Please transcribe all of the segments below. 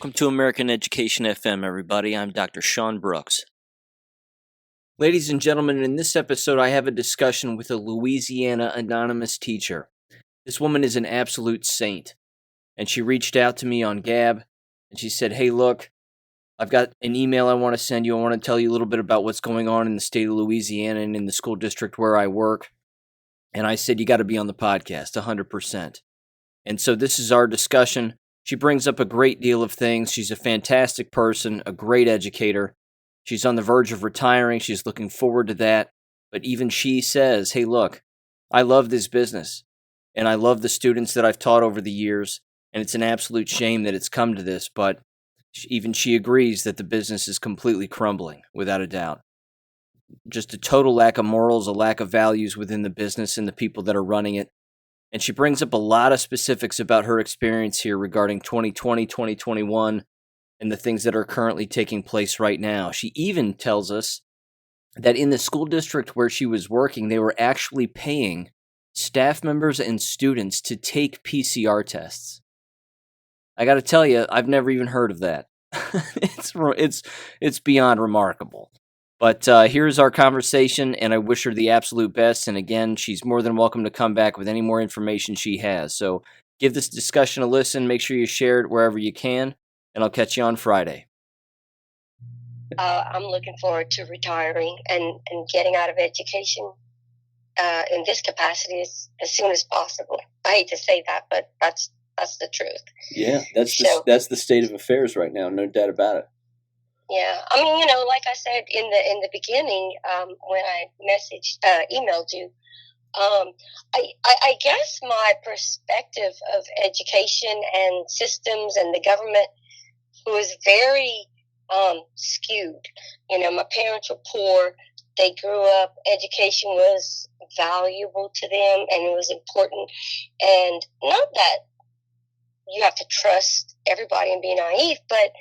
Welcome to American Education FM, everybody. I'm Dr. Sean Brooks. Ladies and gentlemen, in this episode, I have a discussion with a Louisiana anonymous teacher. This woman is an absolute saint, and she reached out to me on Gab, and she said, hey, look, I've got an email I want to send you. I want to tell you a little bit about what's going on in the state of Louisiana and in the school district where I work. And I said, you got to be on the podcast, 100%. And so this is our discussion. She brings up a great deal of things. She's a fantastic person, a great educator. She's on the verge of retiring. She's looking forward to that. But even she says, hey, look, I love this business, and I love the students that I've taught over the years, and it's an absolute shame that it's come to this, but even she agrees that the business is completely crumbling, without a doubt. Just a total lack of morals, a lack of values within the business and the people that are running it. And she brings up a lot of specifics about her experience here regarding 2020, 2021, and the things that are currently taking place right now. She even tells us that in the school district where she was working, they were actually paying staff members and students to take PCR tests. I got to tell you, I've never even heard of that. It's beyond remarkable. But here's our conversation, and I wish her the absolute best. And again, she's more than welcome to come back with any more information she has. So give this discussion a listen. Make sure you share it wherever you can, and I'll catch you on Friday. I'm looking forward to retiring and getting out of education in this capacity as soon as possible. I hate to say that, but that's the truth. Yeah, that's the state of affairs right now, no doubt about it. Yeah, I mean, like I said in the beginning, when I emailed you, I guess my perspective of education and systems and the government was very skewed. My parents were poor. They grew up. Education was valuable to them, and it was important. And not that you have to trust everybody and be naive, but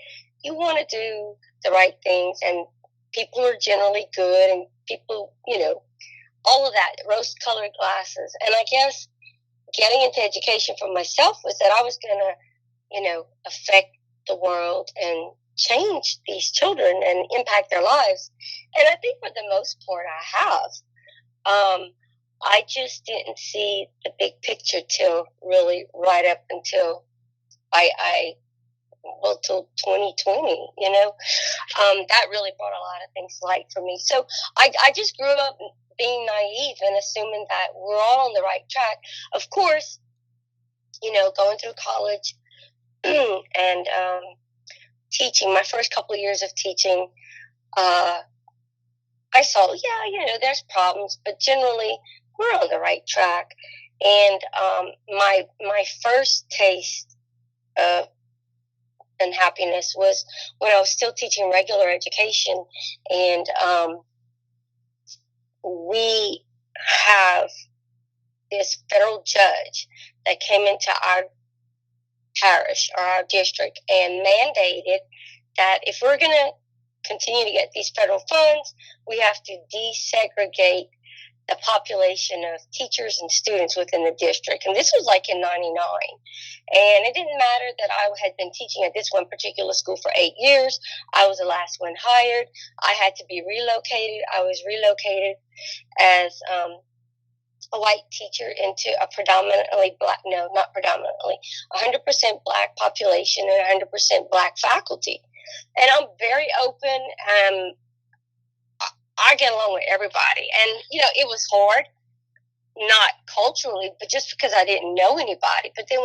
you want to do the right things, and people are generally good, and people, all of that, rose-colored glasses. And I guess getting into education for myself was that I was going to, affect the world and change these children and impact their lives. And I think for the most part I have. I just didn't see the big picture till really right up until till 2020, that really brought a lot of things to light for me. So I just grew up being naive and assuming that we're all on the right track. Of course, going through college and teaching, my first couple of years of teaching, I saw, there's problems, but generally we're on the right track. And my first taste of and happiness was when I was still teaching regular education, and we have this federal judge that came into our parish or our district and mandated that if we're going to continue to get these federal funds, we have to desegregate the population of teachers and students within the district. And this was like in 99. And it didn't matter that I had been teaching at this one particular school for 8 years. I was the last one hired. I had to be relocated. I was relocated as a white teacher into a predominantly black, no, not predominantly, 100% black population and 100% black faculty. And I'm very open, and I get along with everybody. And, it was hard, not culturally, but just because I didn't know anybody. But then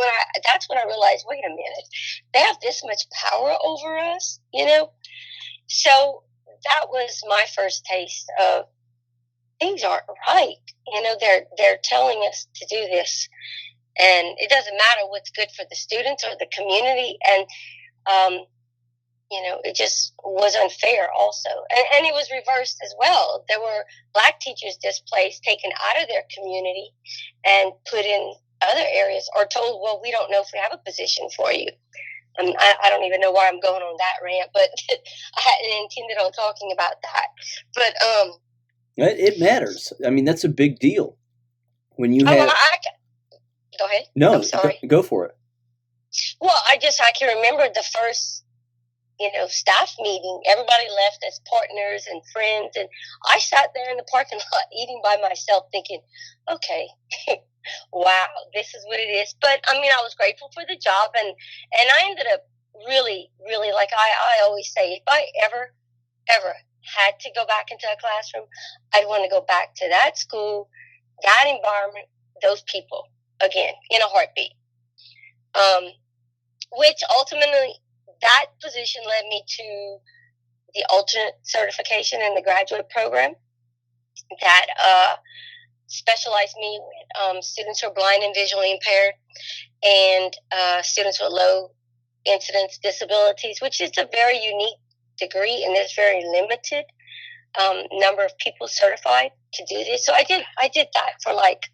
that's when I realized, wait a minute, they have this much power over us, So that was my first taste of things aren't right. They're telling us to do this, and it doesn't matter what's good for the students or the community. And, it just was unfair also. And it was reversed as well. There were black teachers displaced, taken out of their community and put in other areas, or told, well, we don't know if we have a position for you. I don't even know why I'm going on that rant, but I hadn't intended on talking about that. But it matters. I mean, that's a big deal. When you have... Go ahead. No, I'm sorry. Go for it. Well, I can remember the first staff meeting. Everybody left as partners and friends, and I sat there in the parking lot eating by myself, thinking, okay, wow, this is what it is. But I mean, I was grateful for the job, and I ended up really, really, like I always say, if I ever had to go back into a classroom, I'd want to go back to that school, that environment, those people again in a heartbeat. Which ultimately, that position led me to the alternate certification in the graduate program that specialized me with students who are blind and visually impaired, and students with low incidence disabilities, which is a very unique degree, and there's very limited number of people certified to do this. So I did that for like,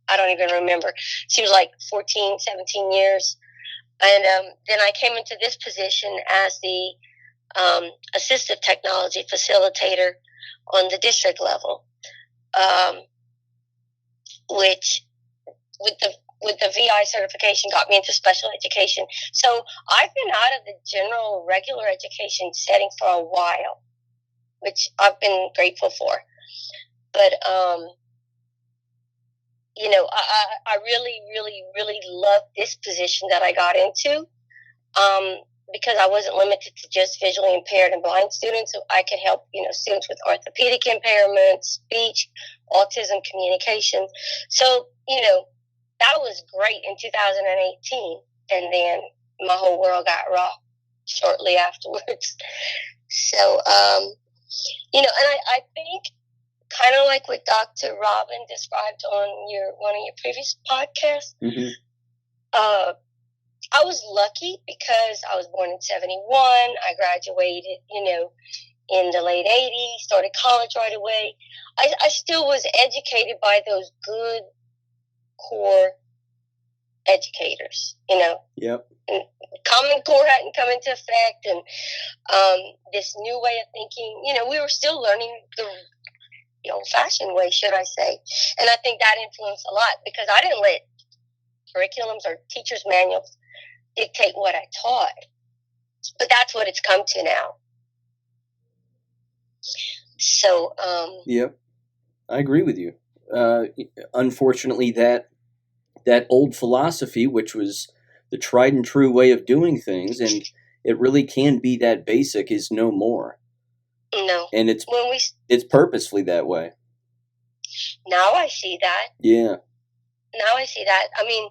I don't even remember. She was like 14, 17 years. And then I came into this position as the assistive technology facilitator on the district level, which with the VI certification got me into special education. So I've been out of the general regular education setting for a while, which I've been grateful for. But I really, really, really love this position that I got into, because I wasn't limited to just visually impaired and blind students. So I could help, students with orthopedic impairments, speech, autism, communication. So, that was great in 2018. And then my whole world got rocked shortly afterwards. So, and I think, kind of like what Dr. Robin described on one of your previous podcasts, mm-hmm. I was lucky because I was born in 71. I graduated, in the late 80s, started college right away. I still was educated by those good core educators, Yep. And Common Core hadn't come into effect, and this new way of thinking, we were still learning the old-fashioned way, should I say. And I think that influenced a lot, because I didn't let curriculums or teachers' manuals dictate what I taught. But that's what it's come to now. So, Yep, I agree with you. Unfortunately, that old philosophy, which was the tried and true way of doing things, and it really can be that basic, is no more. No. And it's purposefully that way. Now I see that. Yeah. Now I see that. I mean,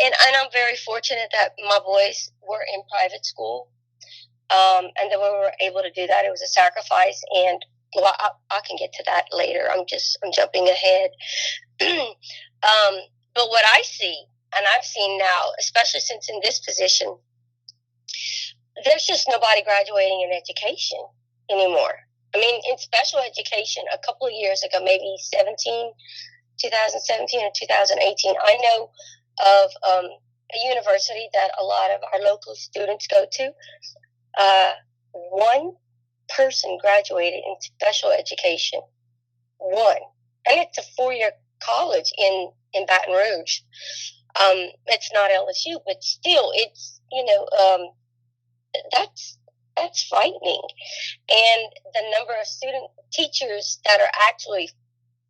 and I'm very fortunate that my boys were in private school, and that we were able to do that. It was a sacrifice, and well, I can get to that later. I'm jumping ahead. But what I see, and I've seen now, especially since in this position, there's just nobody graduating in education anymore. I mean, in special education, a couple of years ago, maybe 2017 or 2018, I know of a university that a lot of our local students go to. One person graduated in special education. One. And it's a 4-year college in Baton Rouge. It's not LSU, but still, it's, that's frightening. And the number of teachers that are actually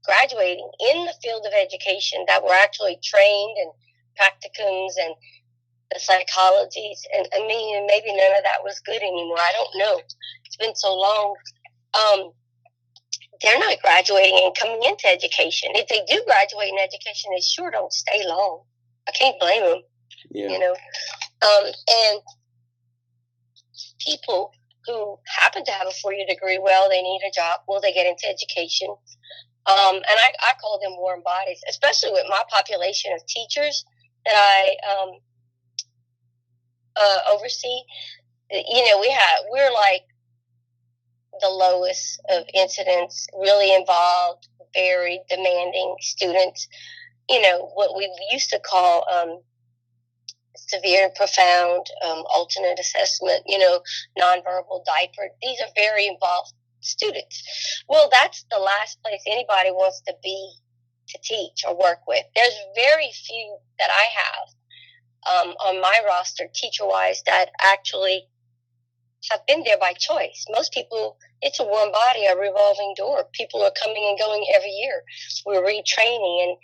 graduating in the field of education that were actually trained in practicums and the psychologies, and I mean, maybe none of that was good anymore. I don't know. It's been so long. They're not graduating and coming into education. If they do graduate in education, they sure don't stay long. I can't blame them. Yeah. And people who happen to have a 4-year degree, well, they need a job. Will they get into education? And I call them warm bodies, especially with my population of teachers that I oversee. We're like the lowest of incidents, really involved, very demanding students. What we used to call severe and profound, alternate assessment, nonverbal diaper. These are very involved students. Well, that's the last place anybody wants to be to teach or work with. There's very few that I have on my roster, teacher-wise, that actually have been there by choice. Most people, it's a warm body, a revolving door. People are coming and going every year. We're retraining, and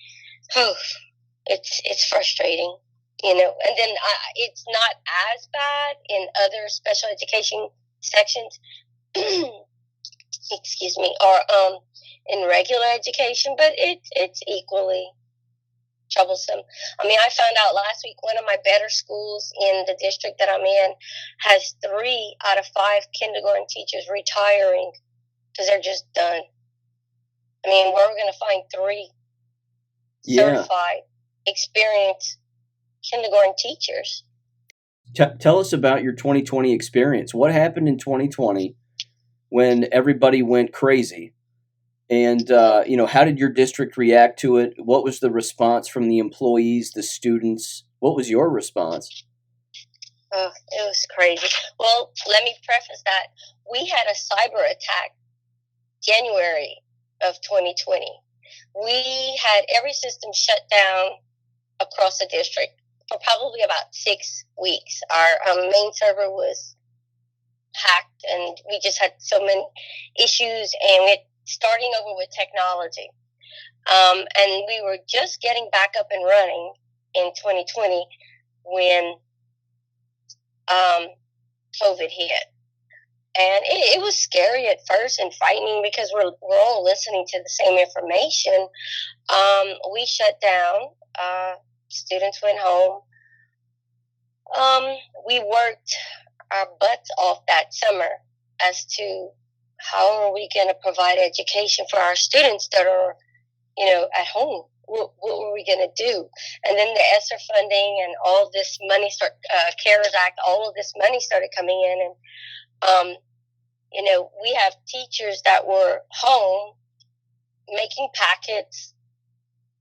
it's frustrating, And then it's not as bad in other special education sections, excuse me, or in regular education, but it's equally troublesome. I mean, I found out last week one of my better schools in the district that I'm in has 3 out of 5 kindergarten teachers retiring because they're just done. I mean, where are we going to find 3 certified, experienced kindergarten teachers? Tell us about your 2020 experience. What happened in 2020 when everybody went crazy? And, how did your district react to it? What was the response from the employees, the students? What was your response? Oh, it was crazy. Well, let me preface that. We had a cyber attack January of 2020. We had every system shut down across the district for probably about 6 weeks. Our main server was hacked, and we just had so many issues, and we had starting over with technology. And we were just getting back up and running in 2020 when COVID hit. And it was scary at first and frightening because we're all listening to the same information. We shut down. Students went home. We worked our butts off that summer as to how are we going to provide education for our students that are, at home? What were we going to do? And then the ESSER funding and all this money, CARES Act, all of this money started coming in. And, we have teachers that were home making packets,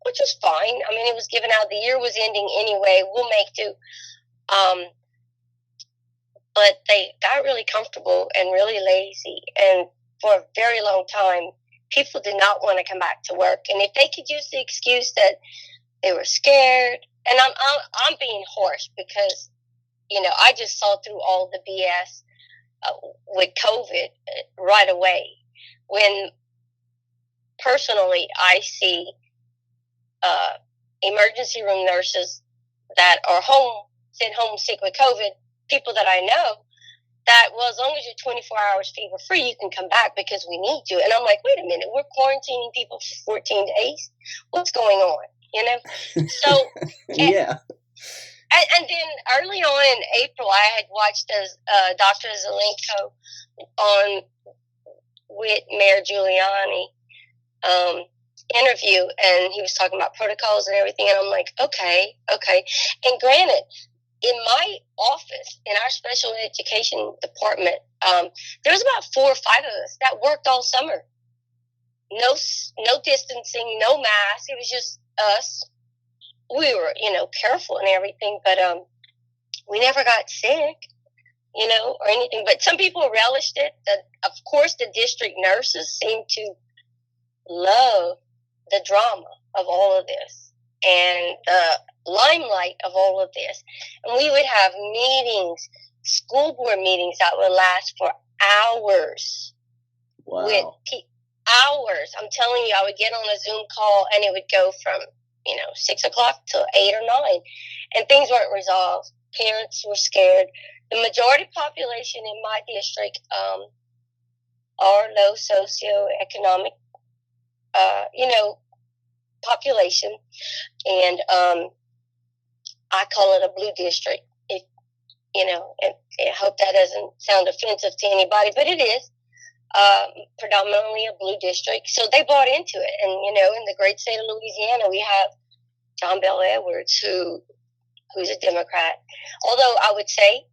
which was fine. I mean, it was given out. The year was ending anyway. We'll make do. But they got really comfortable and really lazy. And for a very long time, people did not want to come back to work. And if they could use the excuse that they were scared, and I'm being harsh because, I just saw through all the BS with COVID right away. When personally I see emergency room nurses that are sent home sick with COVID, people that I know, that, well, as long as you're 24 hours fever free, you can come back because we need you. And I'm like, wait a minute, we're quarantining people for 14 days? What's going on? So, yeah. And then early on in April, I had watched Dr. Zelenko on with Mayor Giuliani interview, and he was talking about protocols and everything. And I'm like, okay. And granted, in my office, in our special education department, there was about 4 or 5 of us that worked all summer. No distancing, no mask. It was just us. We were, careful and everything, but we never got sick, or anything. But some people relished it. Of course, the district nurses seem to love the drama of all of this and the limelight of all of this. And we would have meetings, school board meetings that would last for hours. Wow. Hours. I'm telling you, I would get on a Zoom call and it would go from 6 o'clock till 8 or 9, and things weren't resolved. Parents were scared. The majority population in my district are low socioeconomic, population, and I call it a blue district. And I hope that doesn't sound offensive to anybody, but it is predominantly a blue district. So they bought into it, and in the great state of Louisiana, we have John Bel Edwards, who's a Democrat. Although I would say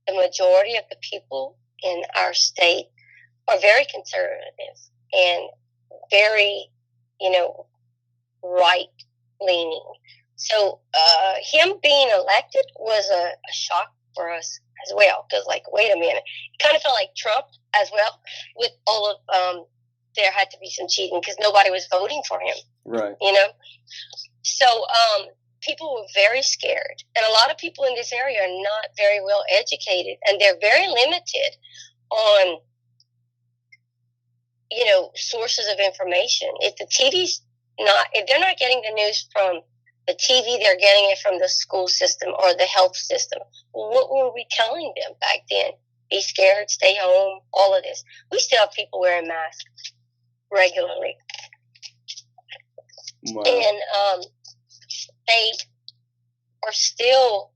the majority of the people in our state are very conservative and very, right-leaning. So him being elected was a shock for us as well, because, wait a minute. It kind of felt like Trump as well, with all of, there had to be some cheating because nobody was voting for him. Right. So people were very scared. And a lot of people in this area are not very well educated, and they're very limited on, sources of information. If they're not getting the news from the TV, they're getting it from the school system or the health system. What were we telling them back then? Be scared, stay home, all of this. We still have people wearing masks regularly. Wow. And they are still,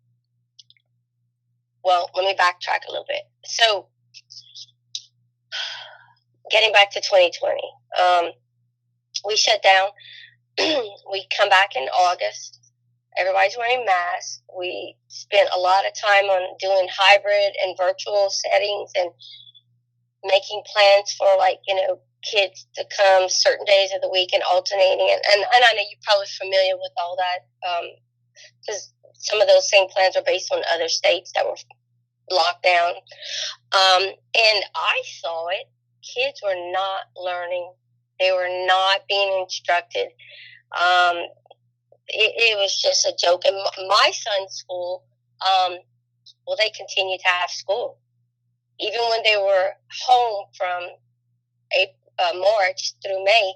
well, let me backtrack a little bit. So, getting back to 2020, we shut down. We come back in August. Everybody's wearing masks. We spent a lot of time on doing hybrid and virtual settings and making plans for, kids to come certain days of the week and alternating. And I know you're probably familiar with all that, because some of those same plans are based on other states that were locked down. And I saw it. Kids were not learning. They were not being instructed. It was just a joke. And my son's school, they continued to have school. Even when they were home from March through May,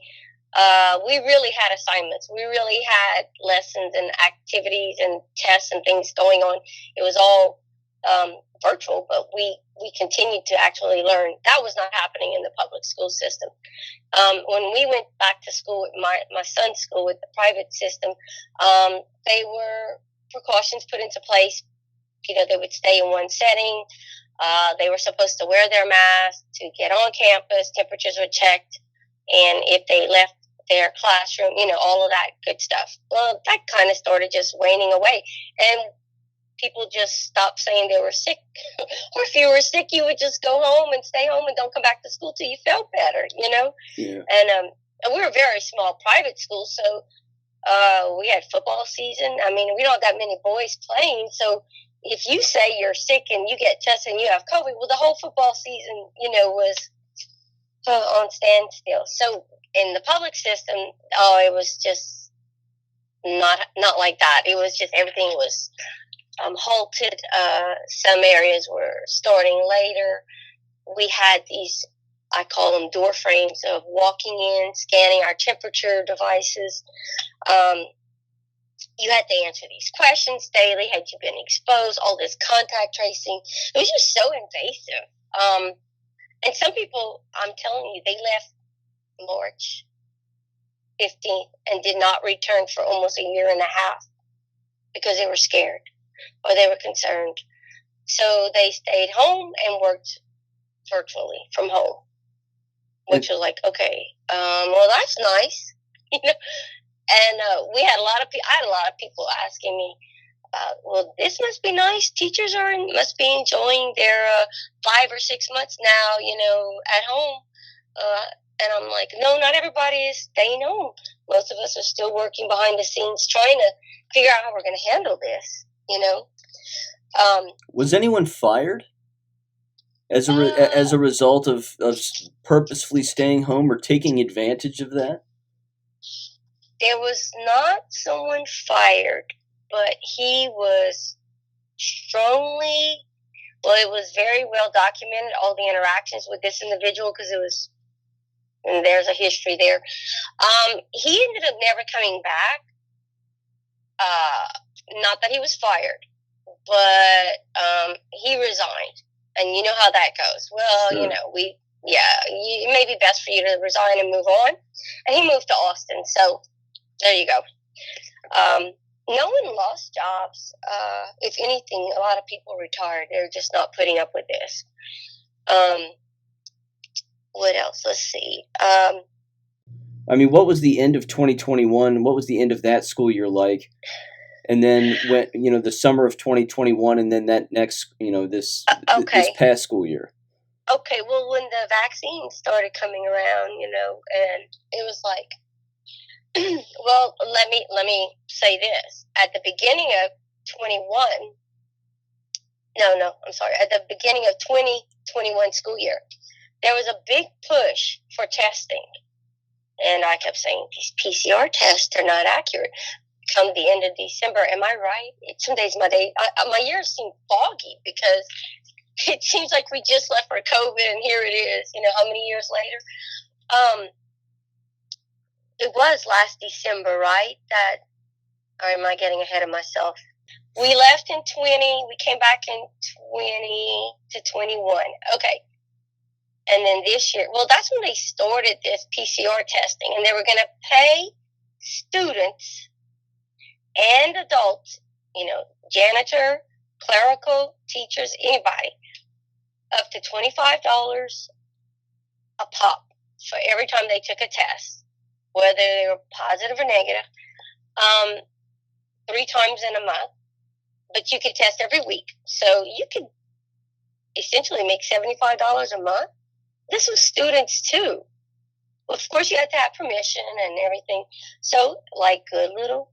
we really had assignments. We really had lessons and activities and tests and things going on. It was all virtual, but we continued to actually learn. That was not happening in the public school system. When we went back to school with my son's school with the private system, they were precautions put into place. They would stay in one setting. They were supposed to wear their mask to get on campus. Temperatures were checked. And if they left their classroom, all of that good stuff. Well, that kind of started just waning away. And people just stopped saying they were sick. Or if you were sick, you would just go home and stay home and don't come back to school till you felt better, Yeah. And we were a very small private school, so we had football season. I mean, we don't have that many boys playing, so if you say you're sick and you get tested and you have COVID, well, the whole football season, was on standstill. So in the public system, it was just not like that. It was just everything was halted. Some areas were starting later. We had these, I call them door frames, of walking in, scanning our temperature devices. You had to answer these questions daily. Had you been exposed? All this contact tracing. It was just so invasive. And some people, I'm telling you, they left March 15th and did not return for almost a year and a half because they were scared or they were concerned. So they stayed home and worked virtually from home, which was like, okay, well, that's nice, And we had I had a lot of people asking me, well, this must be nice. Teachers must be enjoying their 5 or 6 months now, at home. And I'm like, no, not everybody is staying home. Most of us are still working behind the scenes trying to figure out how we're going to handle this, Was anyone fired as a result of purposefully staying home or taking advantage of that? There was not someone fired, but he was it was very well documented, all the interactions with this individual, because and there's a history there. He ended up never coming back. Not that he was fired, but he resigned. And you know how that goes. Well, Sure. It may be best for you to resign and move on. And he moved to Austin, so there you go. No one lost jobs. If anything, a lot of people retired. They're just not putting up with this. What else? Let's see. What was the end of 2021? What was the end of that school year like? And then when the summer of 2021, and then that next this past school year. Okay, well, when the vaccine started coming around, and it was like, well, let me say this. At the beginning of 2021 school year, there was a big push for testing. And I kept saying, these PCR tests are not accurate. come the end of December. Am I right? Some days my years seem foggy because it seems like we just left for COVID and here it is, how many years later? It was last December, right? Or am I getting ahead of myself? We left in 20, we came back in 20 to 21. Okay. And then this year, well, that's when they started this PCR testing, and they were going to pay students and adults, janitor, clerical, teachers, anybody, up to $25 a pop for every time they took a test, whether they were positive or negative, 3 times in a month. But you could test every week. So you could essentially make $75 a month. This was students too. Of course, you had to have permission and everything. So, like good little,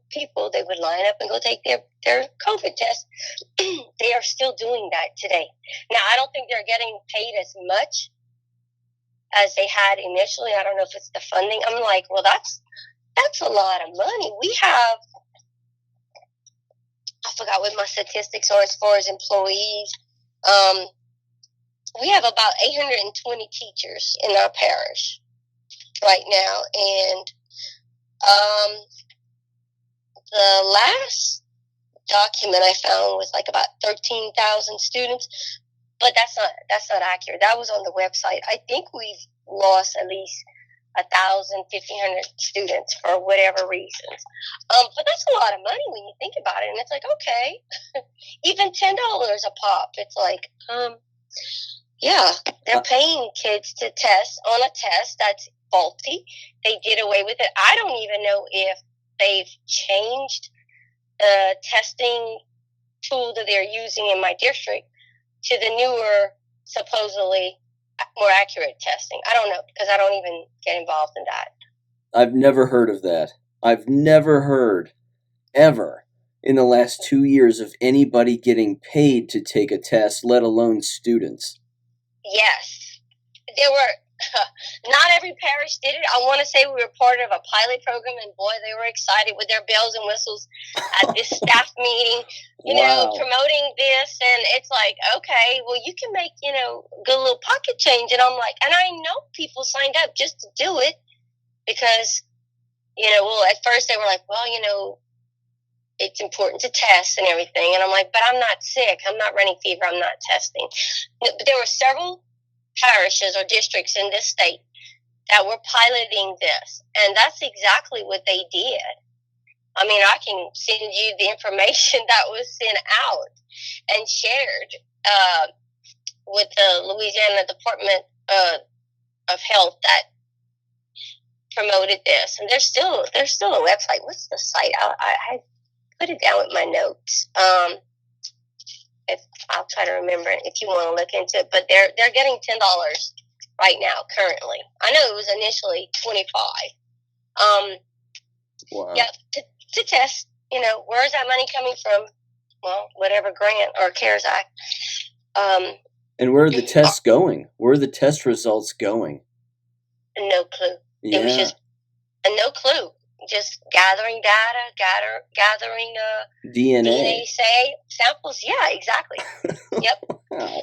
people, they would line up and go take their COVID test. They are still doing that today. Now, I don't think they're getting paid as much as they had initially. I don't know if it's the funding. I'm like, well, that's a lot of money. We have, I forgot what my statistics are as far as employees. We have about 820 teachers in our parish right now, and the last document I found was like about 13,000 students, but that's not accurate. That was on the website. I think we've lost at least 1,000, 1,500 students for whatever reasons. But that's a lot of money when you think about it, and it's like, okay, even $10 a pop. It's like, yeah, they're paying kids to test on a test that's faulty. They did away with it. I don't even know if they've changed the testing tool that they're using in my district to the newer, supposedly more accurate testing. I don't know, because I don't even get involved in that. I've never heard of that. I've never heard, ever, in the last 2 years of anybody getting paid to take a test, let alone students. Yes. There were, not every parish did it. I want to say we were part of a pilot program, and boy, they were excited with their bells and whistles at this staff meeting, promoting this. And it's like, okay, well, you can make, good little pocket change. And I'm like, and I know people signed up just to do it because, at first they were like, well, it's important to test and everything. And I'm like, but I'm not sick. I'm not running fever. I'm not testing. But there were several parishes or districts in this state that were piloting this. And that's exactly what they did. I mean, I can send you the information that was sent out and shared with the Louisiana Department of Health that promoted this. And there's still a website. What's the site? I put it down with my notes. If I'll try to remember it if you want to look into it. But they're getting $10 right now currently. I know it was initially $25. Wow. Yeah, to test. Where is that money coming from? Well, whatever grant or CARES Act. And where are the tests going? Where are the test results going? No clue. Yeah. It was just no clue. Just gathering data, gathering DNA samples. Yeah, exactly. Yep. Wow.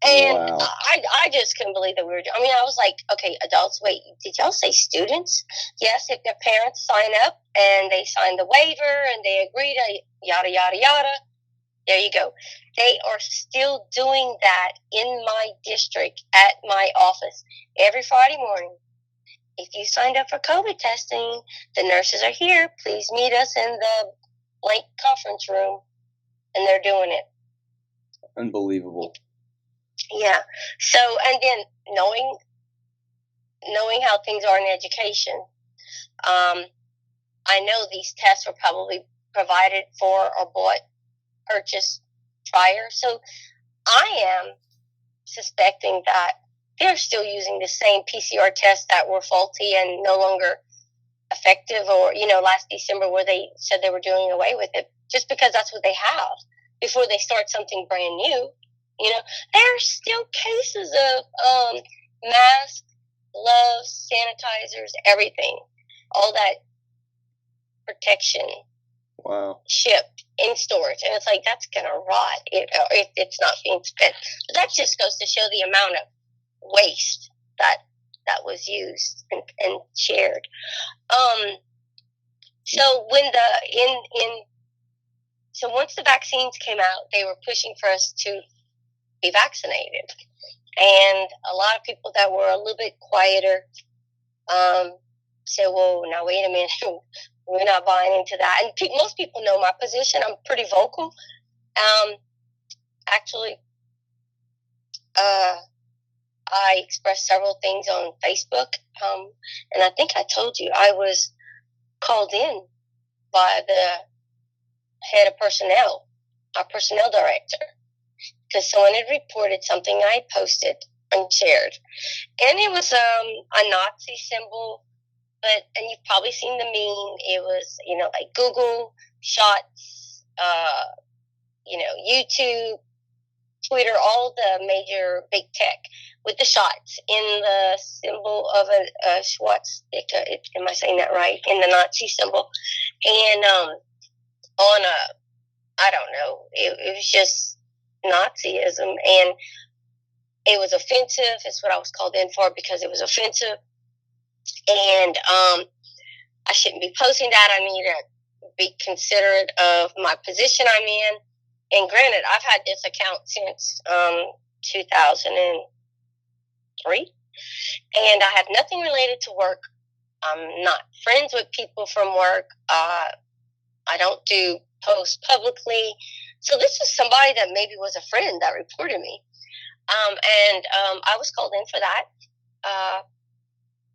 And wow. I just couldn't believe that I was like, okay, adults, wait, did y'all say students? Yes, if their parents sign up and they sign the waiver and they agree to yada, yada, yada, there you go. They are still doing that in my district at my office every Friday morning. If you signed up for COVID testing, the nurses are here. Please meet us in the blank conference room. And they're doing it. Unbelievable. Yeah. So, and then knowing how things are in education, I know these tests were probably provided for or purchased prior. So I am suspecting that they're still using the same PCR tests that were faulty and no longer effective, or, last December where they said they were doing away with it, just because that's what they have before they start something brand new. There are still cases of masks, gloves, sanitizers, everything, all that protection Wow. shipped in storage, and it's like that's gonna rot if it's not being spent. But that just goes to show the amount of waste that was used and shared. So when so once the vaccines came out, they were pushing for us to be vaccinated, and a lot of people that were a little bit quieter said, "Well, now wait a minute." We're not buying into that. And most people know my position. I'm pretty vocal. Actually, I expressed several things on Facebook. And I think I told you I was called in by the head of personnel, our personnel director, because someone had reported something I had posted and shared. And it was a Nazi symbol. And you've probably seen the meme. It was, like Google shots, YouTube, Twitter, all the major big tech with the shots in the symbol of a swastika. Am I saying that right? In the Nazi symbol. And on I don't know, it was just Nazism. And it was offensive. It's what I was called in for, because it was offensive. And I shouldn't be posting that. I need to be considerate of my position I'm in. And granted, I've had this account since 2003, and I have nothing related to work. I'm not friends with people from work. I don't do posts publicly. So this is somebody that maybe was a friend that reported me. And I was called in for that.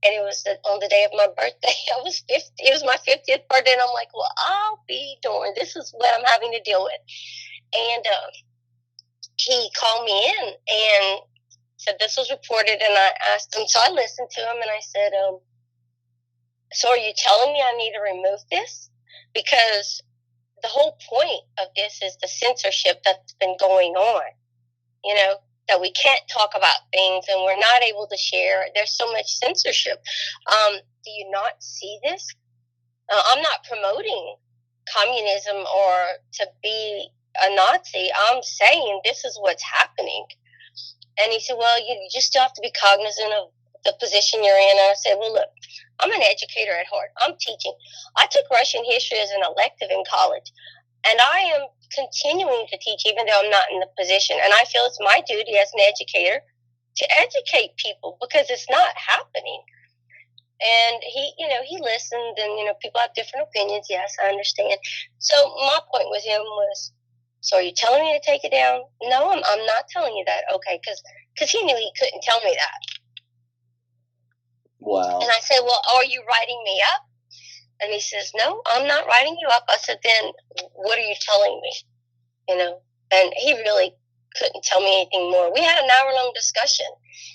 And it was on the day of my birthday. I was 50. It was my 50th birthday, and I'm like, well, I'll be darned. This is what I'm having to deal with. And he called me in and said this was reported, and I asked him. So I listened to him, and I said, so are you telling me I need to remove this? Because the whole point of this is the censorship that's been going on, that we can't talk about things and we're not able to share. There's so much censorship. Do you not see this? I'm not promoting communism or to be a Nazi. I'm saying this is what's happening. And he said, well, you just have to be cognizant of the position you're in. And I said, well, look, I'm an educator at heart. I'm teaching. I took Russian history as an elective in college. And I am continuing to teach even though I'm not in the position. And I feel it's my duty as an educator to educate people because it's not happening. And he listened, and, people have different opinions. Yes, I understand. So my point with him was, so are you telling me to take it down? No, I'm not telling you that. Okay, because he knew he couldn't tell me that. Wow. And I said, well, are you writing me up? And he says, no, I'm not writing you up. I said, then what are you telling me? And he really couldn't tell me anything more. We had an hour-long discussion,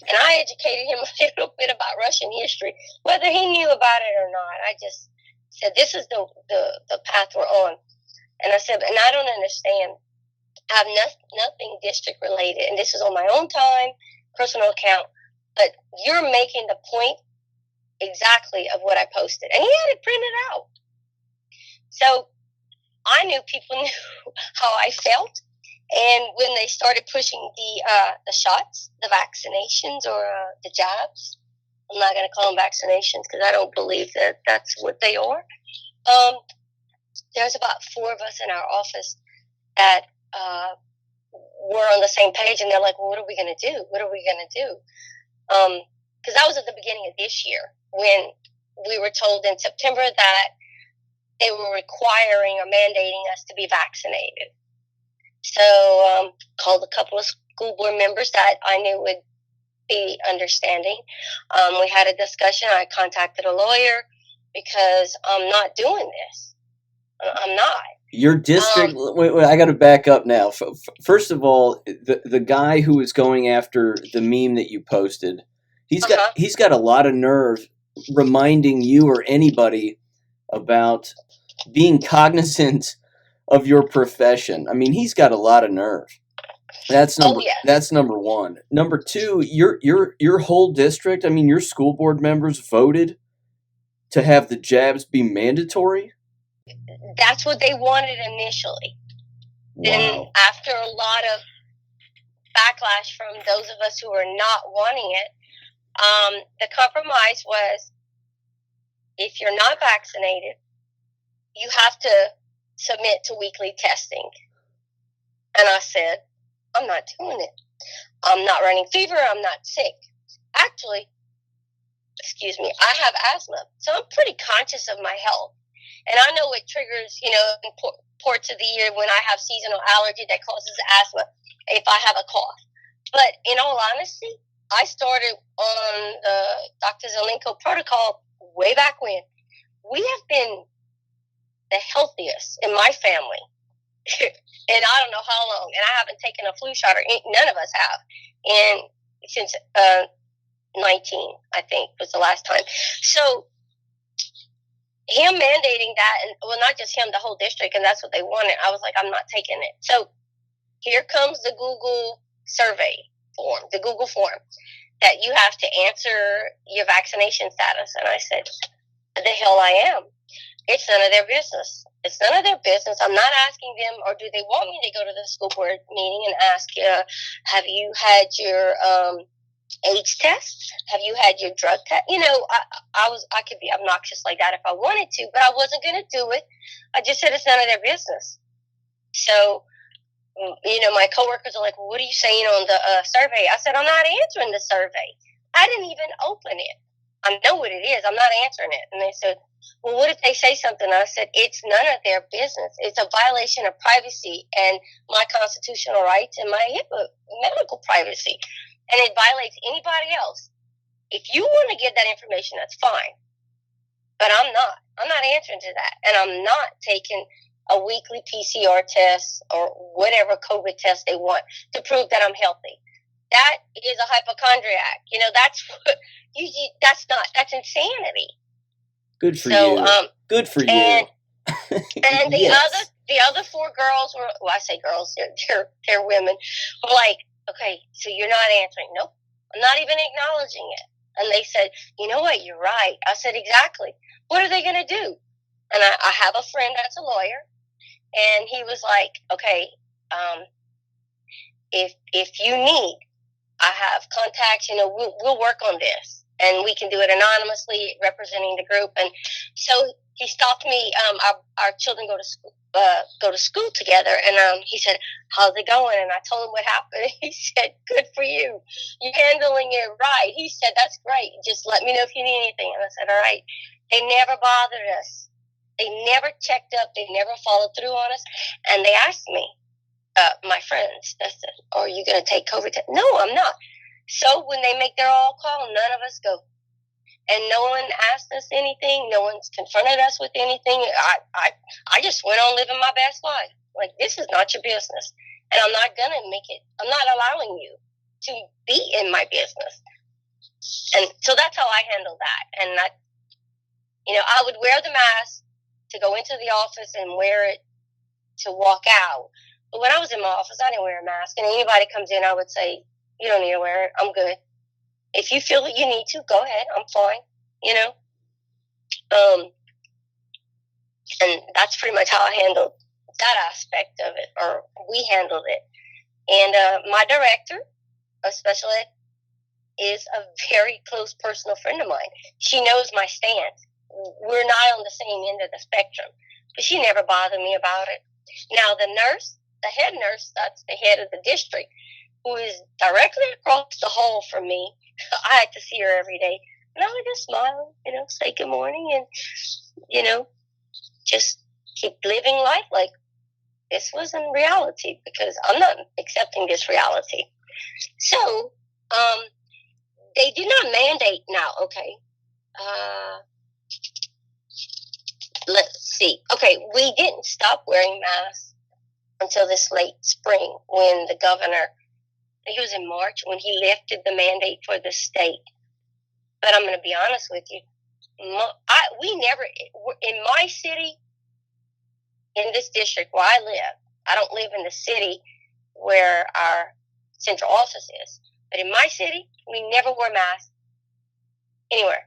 and I educated him a little bit about Russian history, whether he knew about it or not. I just said, this is the path we're on. And I said, and I don't understand. I have nothing district-related, and this is on my own time, personal account, but you're making the point exactly of what I posted. And he had it printed out. So I knew people knew how I felt. And when they started pushing the shots, the vaccinations or the jabs, I'm not going to call them vaccinations because I don't believe that that's what they are. There's about 4 of us in our office that were on the same page, and they're like, well, what are we going to do? What are we going to do? Because that was at the beginning of this year when we were told in September that they were requiring or mandating us to be vaccinated. So called a couple of school board members that I knew would be understanding. We had a discussion. I contacted a lawyer because I'm not doing this. I'm not. Your district, wait, I got to back up now. First of all, the guy who was going after the meme that you posted, he's got a lot of nerve reminding you or anybody about being cognizant of your profession. I mean, he's got a lot of nerve. That's number one. Number two, your whole district, I mean, your school board members voted to have the jabs be mandatory. That's what they wanted initially. Wow. Then after a lot of backlash from those of us who were not wanting it, the compromise was, if you're not vaccinated, you have to submit to weekly testing. And I said, I'm not doing it. I'm not running fever. I'm not sick. Actually, excuse me, I have asthma, so I'm pretty conscious of my health. And I know it triggers, in parts of the year when I have seasonal allergy that causes asthma if I have a cough. But in all honesty, I started on the Dr. Zelenko protocol way back when. We have been the healthiest in my family. And I don't know how long. And I haven't taken a flu shot, or none of us have. And since 19, I think, was the last time. So him mandating that, and well, not just him, the whole district, and that's what they wanted. I was like, I'm not taking it. So here comes the Google survey form, the Google form, that you have to answer your vaccination status. And I said, the hell I am. It's none of their business. It's none of their business. I'm not asking them, or do they want me to go to the school board meeting and ask, have you had your AIDS test? Have you had your drug test? I could be obnoxious like that if I wanted to, but I wasn't going to do it. I just said it's none of their business. So, my coworkers are like, well, what are you saying on the survey? I said, I'm not answering the survey. I didn't even open it. I know what it is. I'm not answering it. And they said, well, what if they say something? I said, it's none of their business. It's a violation of privacy and my constitutional rights and my medical privacy. And it violates anybody else. If you want to give that information, that's fine. But I'm not. I'm not answering to that. And I'm not taking a weekly PCR test or whatever COVID test they want to prove that I'm healthy. That is a hypochondriac. That's what that's insanity. Good for you. Good for you. And yes. the other four girls were, well, I say girls, they're women, were like, okay, so you're not answering. Nope. I'm not even acknowledging it. And they said, you know what, you're right. I said, exactly. What are they going to do? And I have a friend that's a lawyer, and he was like, okay, if you need, I have contacts, we'll work on this, and we can do it anonymously representing the group. And so he stopped me. Our children go to school together, and he said, how's it going? And I told him what happened. He said, good for you. You're handling it right. He said, that's great. Just let me know if you need anything. And I said, all right. They never bothered us. They never checked up. They never followed through on us. And they asked me, my friends, I said, are you going to take COVID test? No, I'm not. So when they make their all call, none of us go. And no one asked us anything. No one's confronted us with anything. I just went on living my best life. Like, this is not your business. And I'm not going to make it. I'm not allowing you to be in my business. And so that's how I handle that. And I would wear the mask to go into the office and wear it to walk out. But when I was in my office, I didn't wear a mask. And anybody comes in, I would say, you don't need to wear it. I'm good. If you feel that you need to, go ahead. I'm fine. And that's pretty much how I handled that aspect of it, or we handled it. And my director of special ed is a very close personal friend of mine. She knows my stance. We're not on the same end of the spectrum, but she never bothered me about it. Now, the head nurse, that's the head of the district, who is directly across the hall from me. I had to see her every day. And I would just smile, say good morning, and, just keep living life like this wasn't reality, because I'm not accepting this reality. So, they did not mandate now, okay. Let's see. Okay, we didn't stop wearing masks until this late spring when the governor, I think it was in March, when he lifted the mandate for the state. But I'm going to be honest with you. We never, in my city, in this district where I live, I don't live in the city where our central office is, but in my city, we never wore masks anywhere.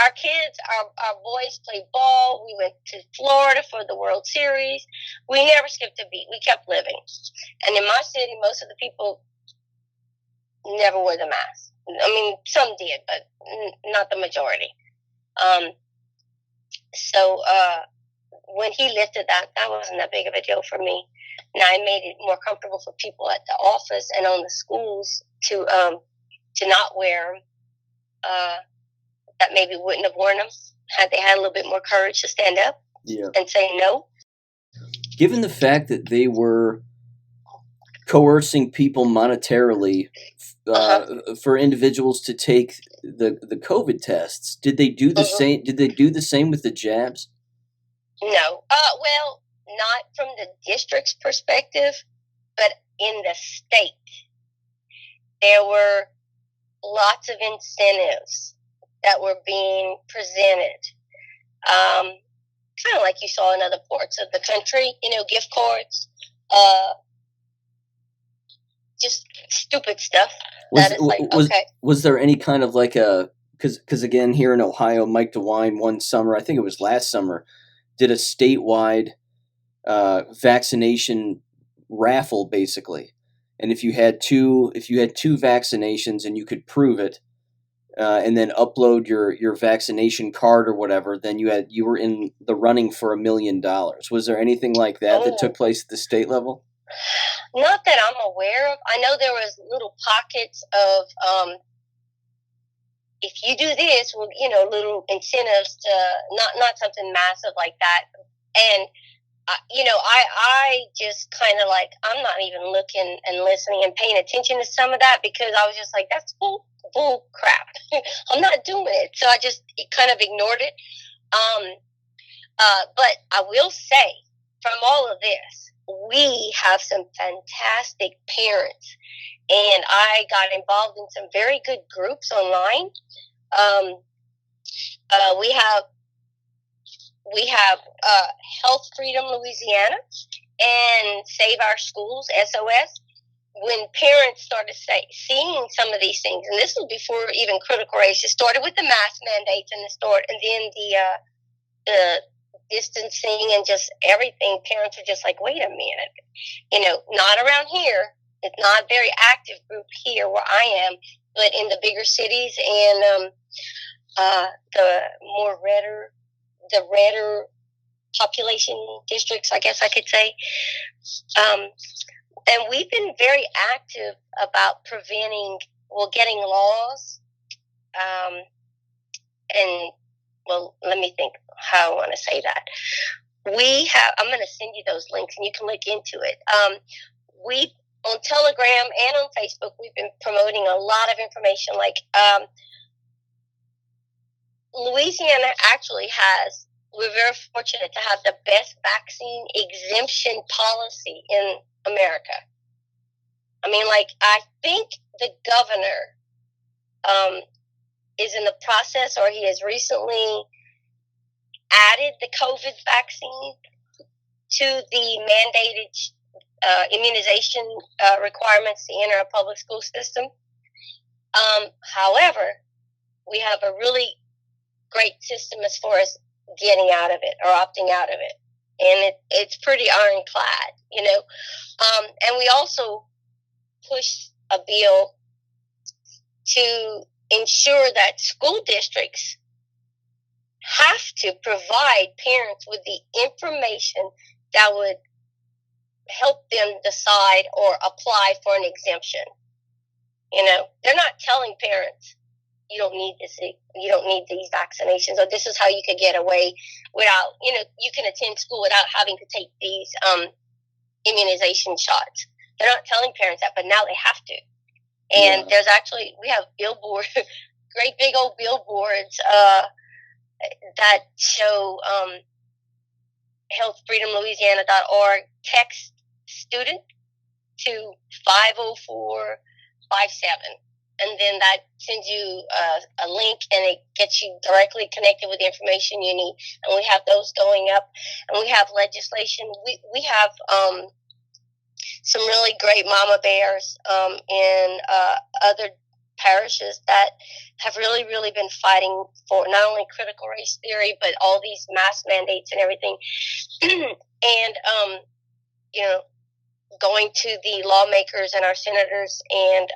our kids, our boys played ball. We went to Florida for the World Series. We never skipped a beat. We kept living. And in my city, most of the people never wore the mask. I mean, some did, but not the majority. So when he lifted that, that wasn't that big of a deal for me. Now, it made it more comfortable for people at the office and on the schools to not wear them. That maybe wouldn't have worn them had they had a little bit more courage to stand up and say no. Given the fact that they were coercing people monetarily for individuals to take the COVID tests, did they do the same? Did they do the same with the jabs? No. Well, not from the district's perspective, but in the state, there were lots of incentives that were being presented, kind of like you saw in other parts of the country. Gift cards, just stupid stuff. Was there any kind of like a because again here in Ohio, Mike DeWine one summer, I think it was last summer, did a statewide vaccination raffle basically, and if you had two vaccinations and you could prove it, and then upload your vaccination card or whatever, then you were in the running for $1 million. Was there anything like that that took place at the state level? Not that I'm aware of. I know there was little pockets of if you do this, well, little incentives to not something massive like that. And I just kind of like, I'm not even looking and listening and paying attention to some of that because I was just like, that's bull crap. I'm not doing it. So I just kind of ignored it. But I will say, from all of this, we have some fantastic parents, and I got involved in some very good groups online. We have Health Freedom Louisiana and Save Our Schools, SOS. When parents started seeing some of these things, and this was before even critical race, it started with the mask mandates and then the distancing and just everything. Parents are just like, wait a minute, not around here. It's not a very active group here where I am, but in the bigger cities and the redder population districts, I guess I could say. And we've been very active about getting laws. Let me think how I want to say that. I'm going to send you those links and you can look into it. On Telegram and on Facebook, we've been promoting a lot of information. Like Louisiana actually we're very fortunate to have the best vaccine exemption policy in America. I mean, I think the governor is in the process, or he has recently added the COVID vaccine to the mandated immunization requirements to enter a public school system. However, we have a really great system as far as getting out of it or opting out of it. And it's pretty ironclad, and we also pushed a bill to ensure that school districts have to provide parents with the information that would help them decide or apply for an exemption. They're not telling parents, you don't need these vaccinations, or this is how you could get away without, you can attend school without having to take these immunization shots. They're not telling parents that, but now they have to. And we have billboards, great big old billboards that show healthfreedomlouisiana.org, text student to 50457. And then that sends you a link, and it gets you directly connected with the information you need. And we have those going up, and we have legislation. We have some really great mama bears in other parishes that have really, really been fighting for not only critical race theory, but all these mask mandates and everything. And, going to the lawmakers and our senators and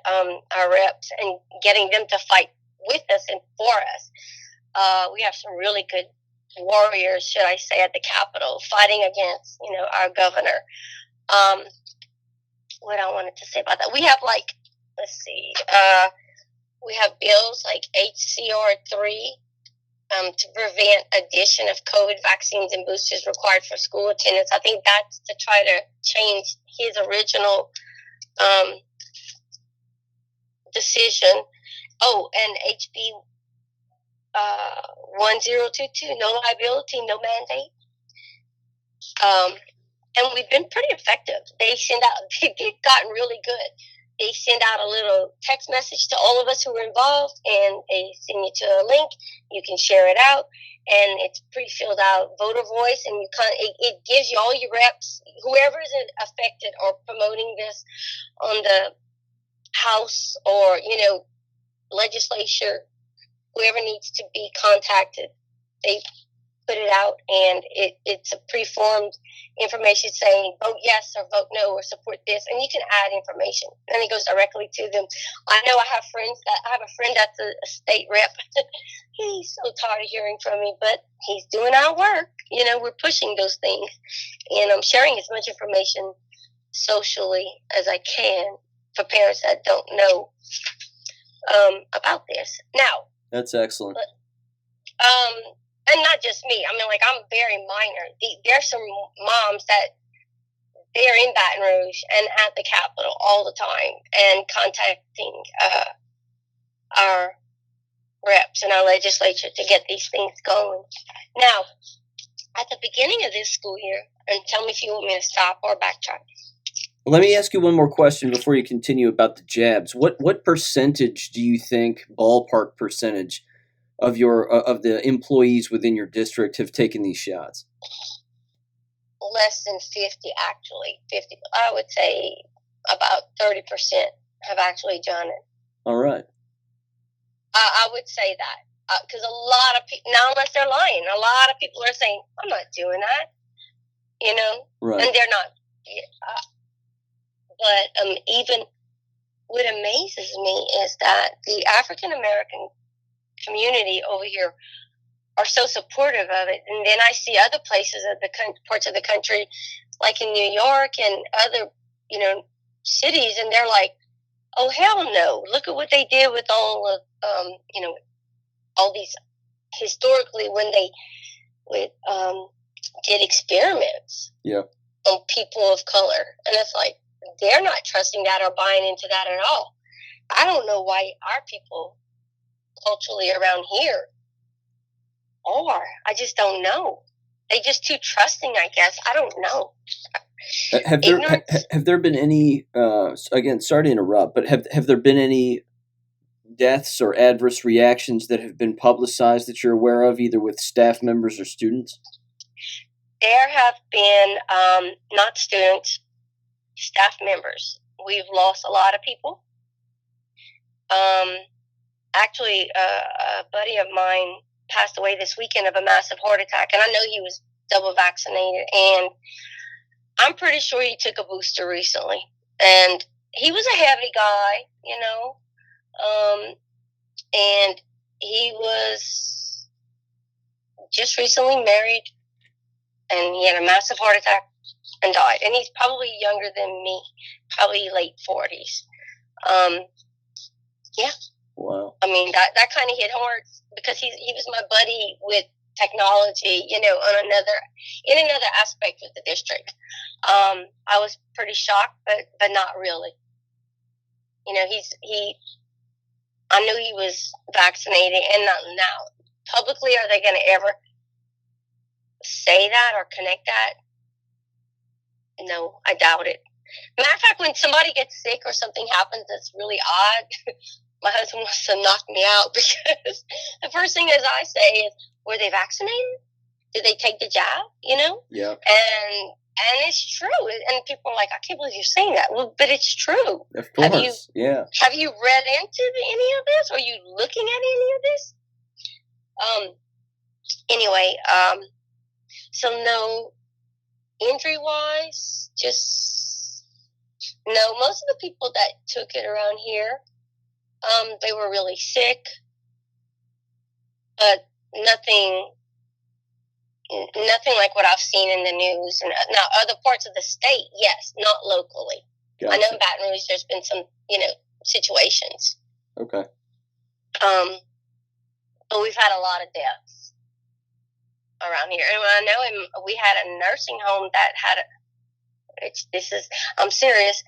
our reps and getting them to fight with us and for us. We have some really good warriors, should I say, at the Capitol fighting against, our governor. What I wanted to say about that, we have we have bills like HCR 3 to prevent addition of COVID vaccines and boosters required for school attendance. I think that's to try to change his original decision. Oh, and HB 1022, no liability, no mandate. And we've been pretty effective. They've gotten really good. They send out a little text message to all of us who were involved, and they send you to a link. You can share it out, and it's pre-filled out voter voice, and it gives you all your reps, whoever is affected or promoting this on the House or, legislature, whoever needs to be contacted, they put it out, and it's a preformed information saying vote yes or vote no or support this, and you can add information, and it goes directly to them. I know I have a friend that's a state rep. He's so tired of hearing from me, but he's doing our work. We're pushing those things, and I'm sharing as much information socially as I can for parents that don't know about this. Now, that's excellent. And not just me. I mean, I'm very minor. There's some moms that they're in Baton Rouge and at the Capitol all the time and contacting our reps and our legislature to get these things going. Now, at the beginning of this school year, and tell me if you want me to stop or backtrack. Let me ask you one more question before you continue about the jabs. What percentage do you think, ballpark percentage, of the employees within your district have taken these shots? Less than 50, actually. 50. I would say about 30% have actually done it. All right. I would say that because a lot of people, now unless they're lying, a lot of people are saying, "I'm not doing that," right? And they're not. But even what amazes me is that the African American community over here are so supportive of it, and then I see other places of parts of the country, like in New York and other, cities, and they're like, "Oh hell no! Look at what they did with all of, all these historically when they did experiments on people of color," and it's like they're not trusting that or buying into that at all. I don't know why our people culturally around here are. I just don't know. They're just too trusting, I guess. I don't know. Have there been any again, sorry to interrupt, but have there been any deaths or adverse reactions that have been publicized that you're aware of, either with staff members or students? There have been not students, staff members. We've lost a lot of people. Actually, a buddy of mine passed away this weekend of a massive heart attack, and I know he was double vaccinated, and I'm pretty sure he took a booster recently. And he was a heavy guy, and he was just recently married, and he had a massive heart attack and died. And he's probably younger than me, probably late 40s. Yeah. Wow. I mean, that kind of hit hard because he was my buddy with technology, on another aspect of the district. I was pretty shocked, but not really. I knew he was vaccinated, and not now. Publicly, are they going to ever say that or connect that? No, I doubt it. Matter of fact, when somebody gets sick or something happens that's really odd, my husband wants to knock me out because the first thing I say is, were they vaccinated? Did they take the jab? Yeah. And And it's true. And people are like, I can't believe you're saying that. Well, but it's true. Of course, Have you read into any of this? Are you looking at any of this? Anyway, so no, injury-wise, just no. Most of the people that took it around here, they were really sick, but nothing like what I've seen in the news. And now other parts of the state, yes, not locally. Gotcha. I know in Baton Rouge there's been some, situations. Okay. But we've had a lot of deaths around here. And I know we had a nursing home that had I'm serious.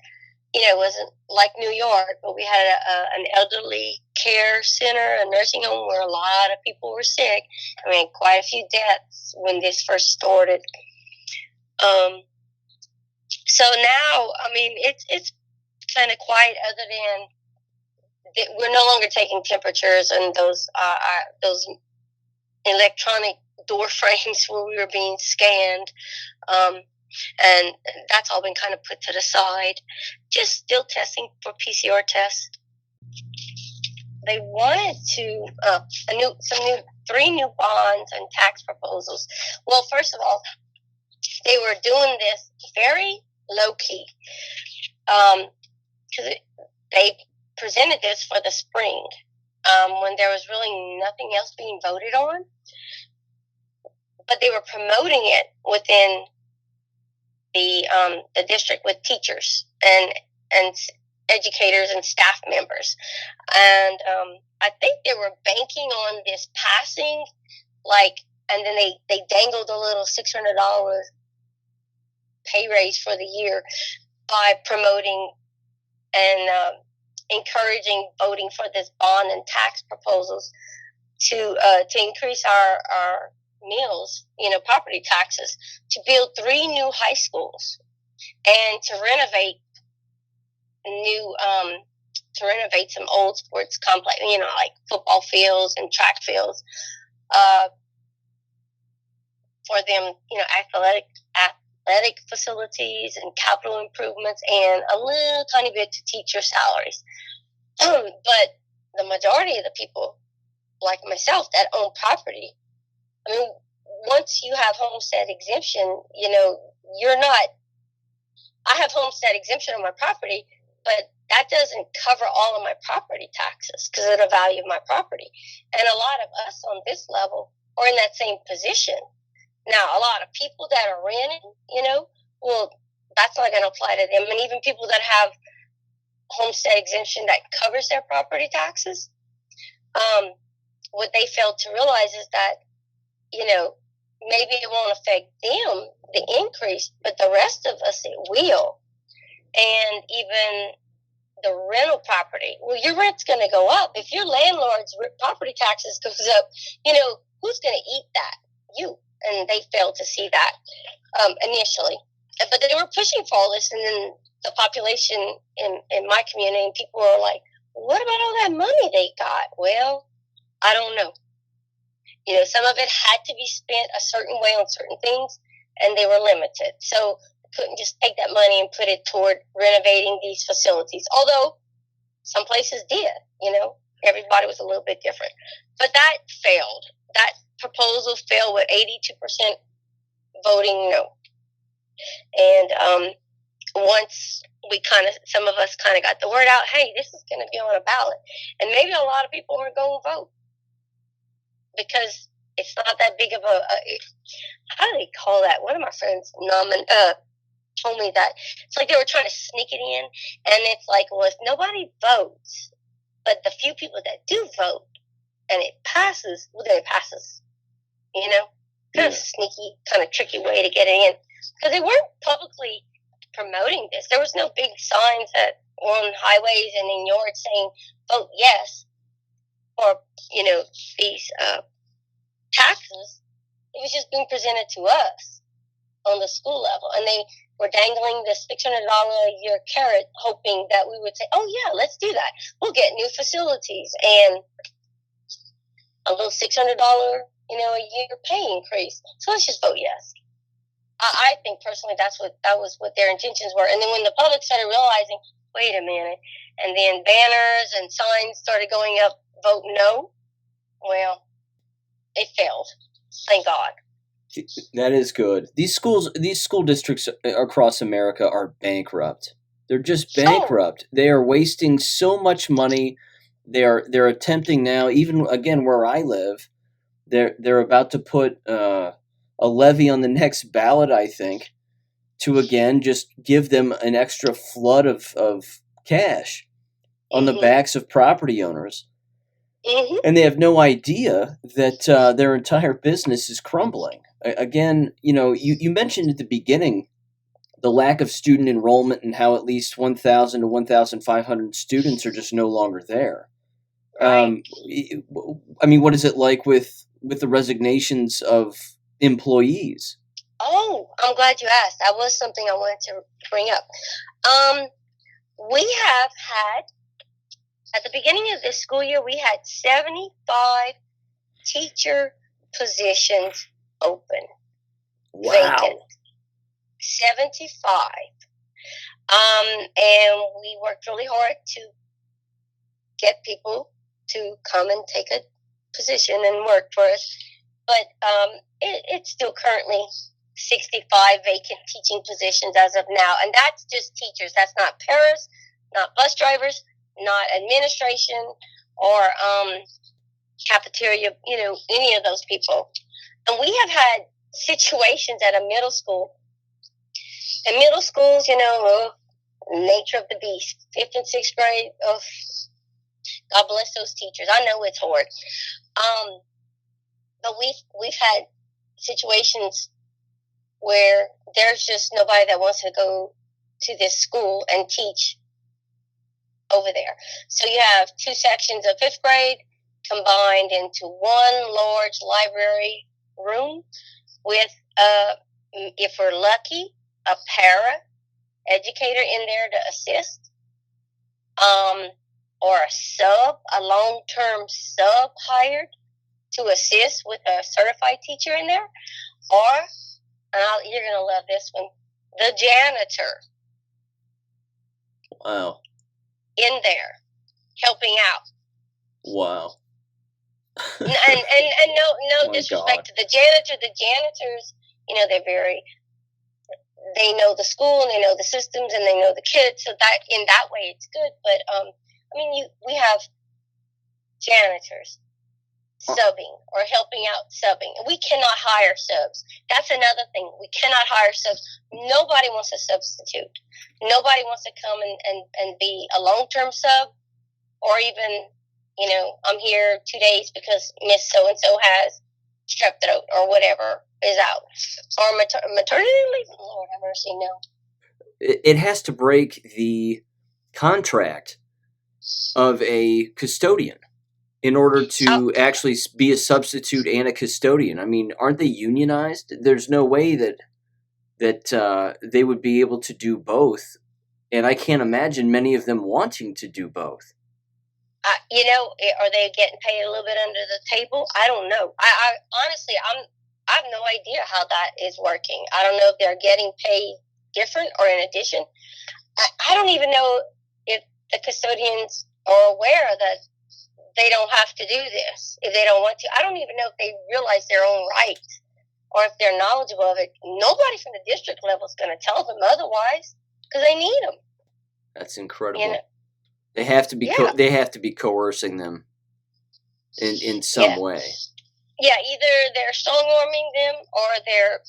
It wasn't like New York, but we had an elderly care center, a nursing home where a lot of people were sick. I mean, quite a few deaths when this first started. So now, I mean, it's kind of quiet, other than we're no longer taking temperatures and those electronic door frames where we were being scanned. And that's all been kind of put to the side. Just still testing for PCR tests. They wanted to three new bonds and tax proposals. Well, first of all, they were doing this very low key, because they presented this for the spring, when there was really nothing else being voted on. But they were promoting it within the district with teachers and educators and staff members. And I think they were banking on this passing, and then they dangled a little $600 pay raise for the year by promoting and encouraging voting for this bond and tax proposals to increase our meals, property taxes, to build 3 new high schools and to renovate some old sports complex, like football fields and track fields, for them, athletic facilities and capital improvements, and a little tiny bit to teacher salaries. But the majority of the people, like myself, that own property, I mean, once you have homestead exemption, you're not. I have homestead exemption on my property, but that doesn't cover all of my property taxes because of the value of my property. And a lot of us on this level are in that same position. Now, a lot of people that are renting, well, that's not going to apply to them. And even people that have homestead exemption that covers their property taxes, what they fail to realize is that, maybe it won't affect them, the increase, but the rest of us, it will. And even the rental property, well, your rent's going to go up. If your landlord's property taxes goes up, who's going to eat that? You. And they failed to see that initially. But they were pushing for all this, and then the population in my community, and people were like, what about all that money they got? Well, I don't know. Some of it had to be spent a certain way on certain things, and they were limited. So couldn't just take that money and put it toward renovating these facilities. Although some places did, everybody was a little bit different. But that failed. That proposal failed with 82% voting no. And once some of us kind of got the word out, hey, this is going to be on a ballot. And maybe a lot of people are going to vote because it's not that big of how do they call that? One of my friends told me that it's like they were trying to sneak it in, and it's like, well, if nobody votes, but the few people that do vote and it passes, well, then it passes. Kind of sneaky, kind of tricky way to get it in, because they weren't publicly promoting this. There was no big signs that were on highways and in yards saying vote yes, or these taxes. It was just being presented to us on the school level, and they were dangling this $600 a year carrot, hoping that we would say, oh yeah, let's do that. We'll get new facilities and a little $600 a year pay increase. So let's just vote yes. I think personally that was what their intentions were. And then when the public started realizing, wait a minute, and then banners and signs started going up, vote no. Well, it failed. Thank God. That is good. These school districts across America are bankrupt. They're just bankrupt. They are wasting so much money. They're attempting now, even again where I live, they're about to put a levy on the next ballot, I think, to again just give them an extra flood of cash on the backs of property owners. Mm-hmm. And they have no idea that their entire business is crumbling. Again, you mentioned at the beginning the lack of student enrollment and how at least 1,000 to 1,500 students are just no longer there. Right. I mean, what is it like with the resignations of employees? Oh, I'm glad you asked. That was something I wanted to bring up. We have had, at the beginning of this school year, we had 75 teacher positions open. Wow. Vacant. 75. And we worked really hard to get people to come and take a position and work for us. But it's still currently 65 vacant teaching positions as of now. And that's just teachers. That's not paras, not bus drivers, not administration or cafeteria, any of those people. And we have had situations at a middle school. And middle schools, nature of the beast. 5th and 6th grade, God bless those teachers. I know it's hard. But we've had situations where there's just nobody that wants to go to this school and teach over there. So you have 2 sections of 5th grade combined into one large library room with, if we're lucky, a para educator in there to assist, or a long-term sub hired to assist with a certified teacher in there, or, you're going to love this one, the janitor. Wow. In there, helping out. Wow. and no disrespect to the janitor. The janitors, they know the school and they know the systems and they know the kids. So that in that way it's good. But we have janitors subbing or helping out subbing. We cannot hire subs. That's another thing. We cannot hire subs. Nobody wants a substitute. Nobody wants to come and be a long-term sub, or even, I'm here 2 days because Miss So-and-so has strep throat or whatever is out. Or maternity leave. Lord have mercy, no. It has to break the contract of a custodian in order to actually be a substitute and a custodian. I mean, aren't they unionized? There's no way that they would be able to do both, and I can't imagine many of them wanting to do both. Are they getting paid a little bit under the table? I don't know. I honestly, I have no idea how that is working. I don't know if they're getting paid different or in addition. I don't even know if the custodians are aware that they don't have to do this if they don't want to. I don't even know if they realize their own rights or if they're knowledgeable of it. Nobody from the district level is going to tell them otherwise because they need them. That's incredible. They have to be they have to be coercing them in some way. Yeah, either they're strong-arming them or they're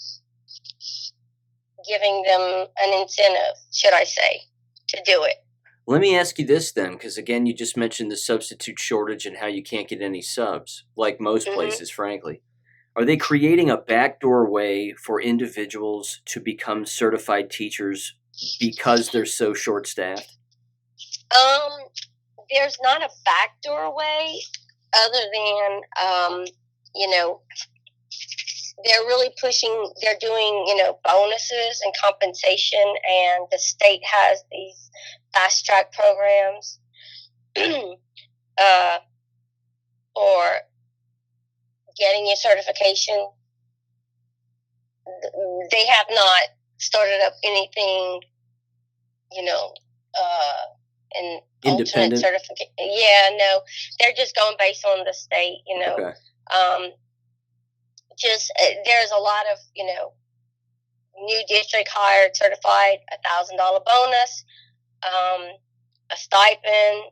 giving them an incentive, should I say, to do it. Let me ask you this then, because again, you just mentioned the substitute shortage and how you can't get any subs, like most places, frankly. Are they creating a backdoor way for individuals to become certified teachers because they're so short-staffed? There's not a backdoor way other than, they're really pushing, they're doing, bonuses and compensation, and the state has these fast track programs for getting your certification. they have not started up anything, an alternate certification. Yeah, no, they're just going based on the state, Okay. There's a lot of, new district hired, certified, $1,000 bonus, a stipend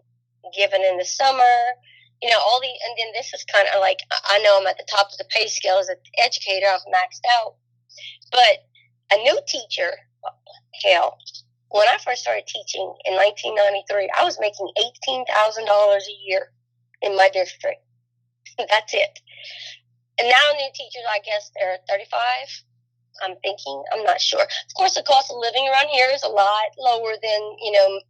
given in the summer, and then this is kind of like, I know I'm at the top of the pay scale as an educator, I've maxed out, but a new teacher, hell, when I first started teaching in 1993, I was making $18,000 a year in my district. That's it. And now new teachers, I guess they're 35. I'm not sure. Of course, the cost of living around here is a lot lower than,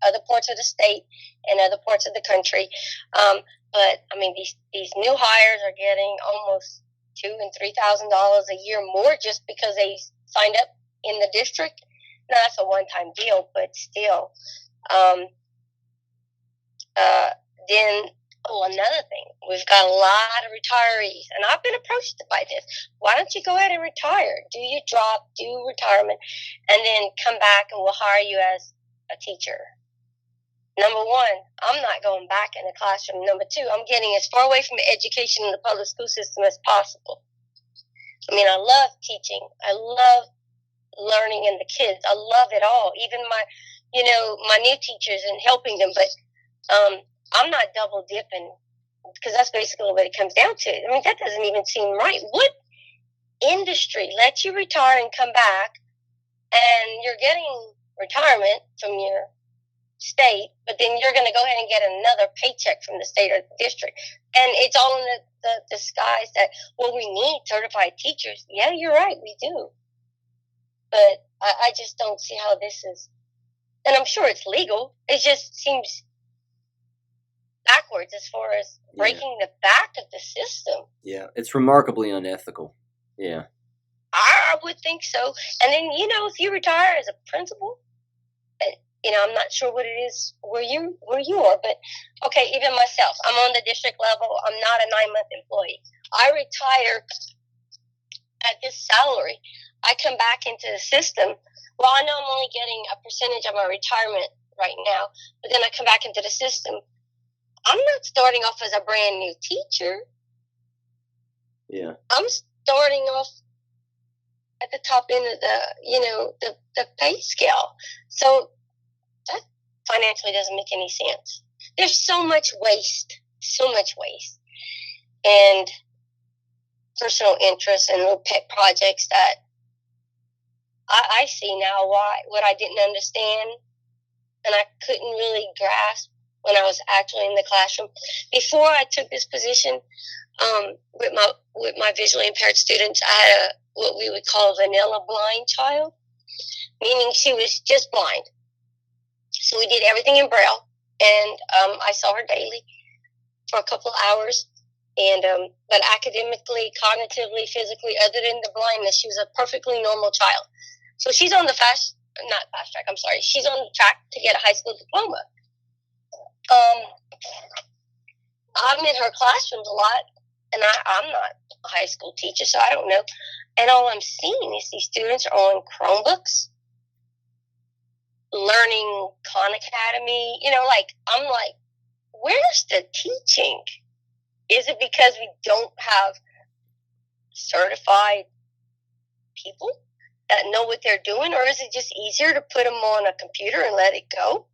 other parts of the state and other parts of the country. But I mean, these new hires are getting almost $2,000 and $3,000 a year more just because they signed up in the district. Now, that's a one-time deal, but still. Then, another thing, we've got a lot of retirees, and I've been approached by this. Why don't you go ahead and retire? Do your drop, do retirement, and then come back and we'll hire you as a teacher. Number one, I'm not going back in the classroom. Number two, I'm getting as far away from education in the public school system as possible. I mean, I love teaching. I love learning in the kids. I love it all. Even my new teachers and helping them. But I'm not double dipping, because that's basically what it comes down to. I mean, that doesn't even seem right. What industry lets you retire and come back, and you're getting retirement from your state, but then you're going to go ahead and get another paycheck from the state or the district, and it's all in the disguise that, well, we need certified teachers. Yeah, you're right, we do, but I just don't see how this is, and I'm sure it's legal. It just seems backwards as far as breaking the back of the system. Yeah, it's remarkably unethical. Yeah, I would think so. And then, if you retire as a principal, I'm not sure what it is where you are, but okay, even myself, I'm on the district level. I'm not a 9-month employee. I retire at this salary. I come back into the system. Well, I know I'm only getting a percentage of my retirement right now, but then I come back into the system. I'm not starting off as a brand new teacher. Yeah. I'm starting off at the top end of the pay scale. So that financially doesn't make any sense. There's so much waste, and personal interests and little pet projects that I see now what I didn't understand and I couldn't really grasp when I was actually in the classroom. Before I took this position, with my visually impaired students, I had what we would call a vanilla blind child, meaning she was just blind. So we did everything in Braille, and I saw her daily for a couple of hours. And but academically, cognitively, physically, other than the blindness, she was a perfectly normal child. So she's on the she's on the track to get a high school diploma. I'm in her classrooms a lot, and I'm not a high school teacher, so I don't know. And all I'm seeing is these students are on Chromebooks, learning Khan Academy. I'm like, where's the teaching? Is it because we don't have certified people that know what they're doing, or is it just easier to put them on a computer and let it go?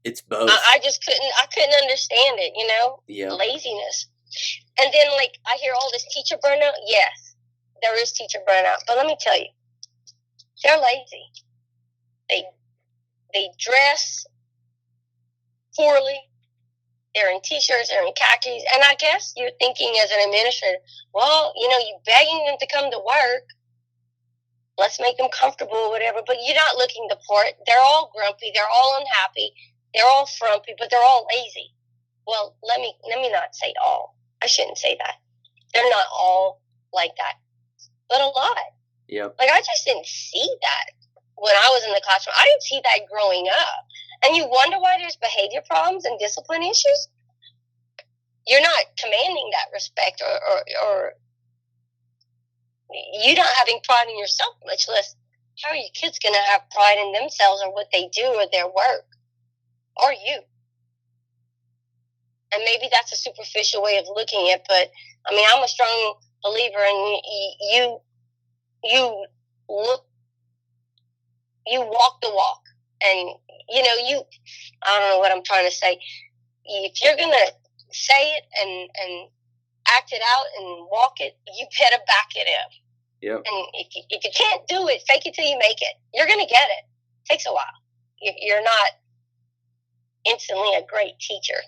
It's both. I couldn't understand it, Yeah. Laziness. And then, I hear all this teacher burnout. Yes, there is teacher burnout. But let me tell you, they're lazy. They dress poorly. They're in T-shirts, they're in khakis. And I guess you're thinking as an administrator, well, you're begging them to come to work. Let's make them comfortable or whatever. But you're not looking the part. They're all grumpy. They're all unhappy. They're all frumpy, but they're all lazy. Well, let me not say all. I shouldn't say that. They're not all like that, but a lot. Yep. I just didn't see that when I was in the classroom. I didn't see that growing up. And you wonder why there's behavior problems and discipline issues. You're not commanding that respect or you not having pride in yourself, much less how are your kids going to have pride in themselves or what they do or their work or you? And maybe that's a superficial way of looking at it, but I mean, I'm a strong believer in you look, you walk the walk, and I don't know what I'm trying to say. If you're gonna say it and act it out and walk it, you better back it up. Yep. And if you can't do it, fake it till you make it. You're gonna get it. It takes a while. You're not instantly a great teacher.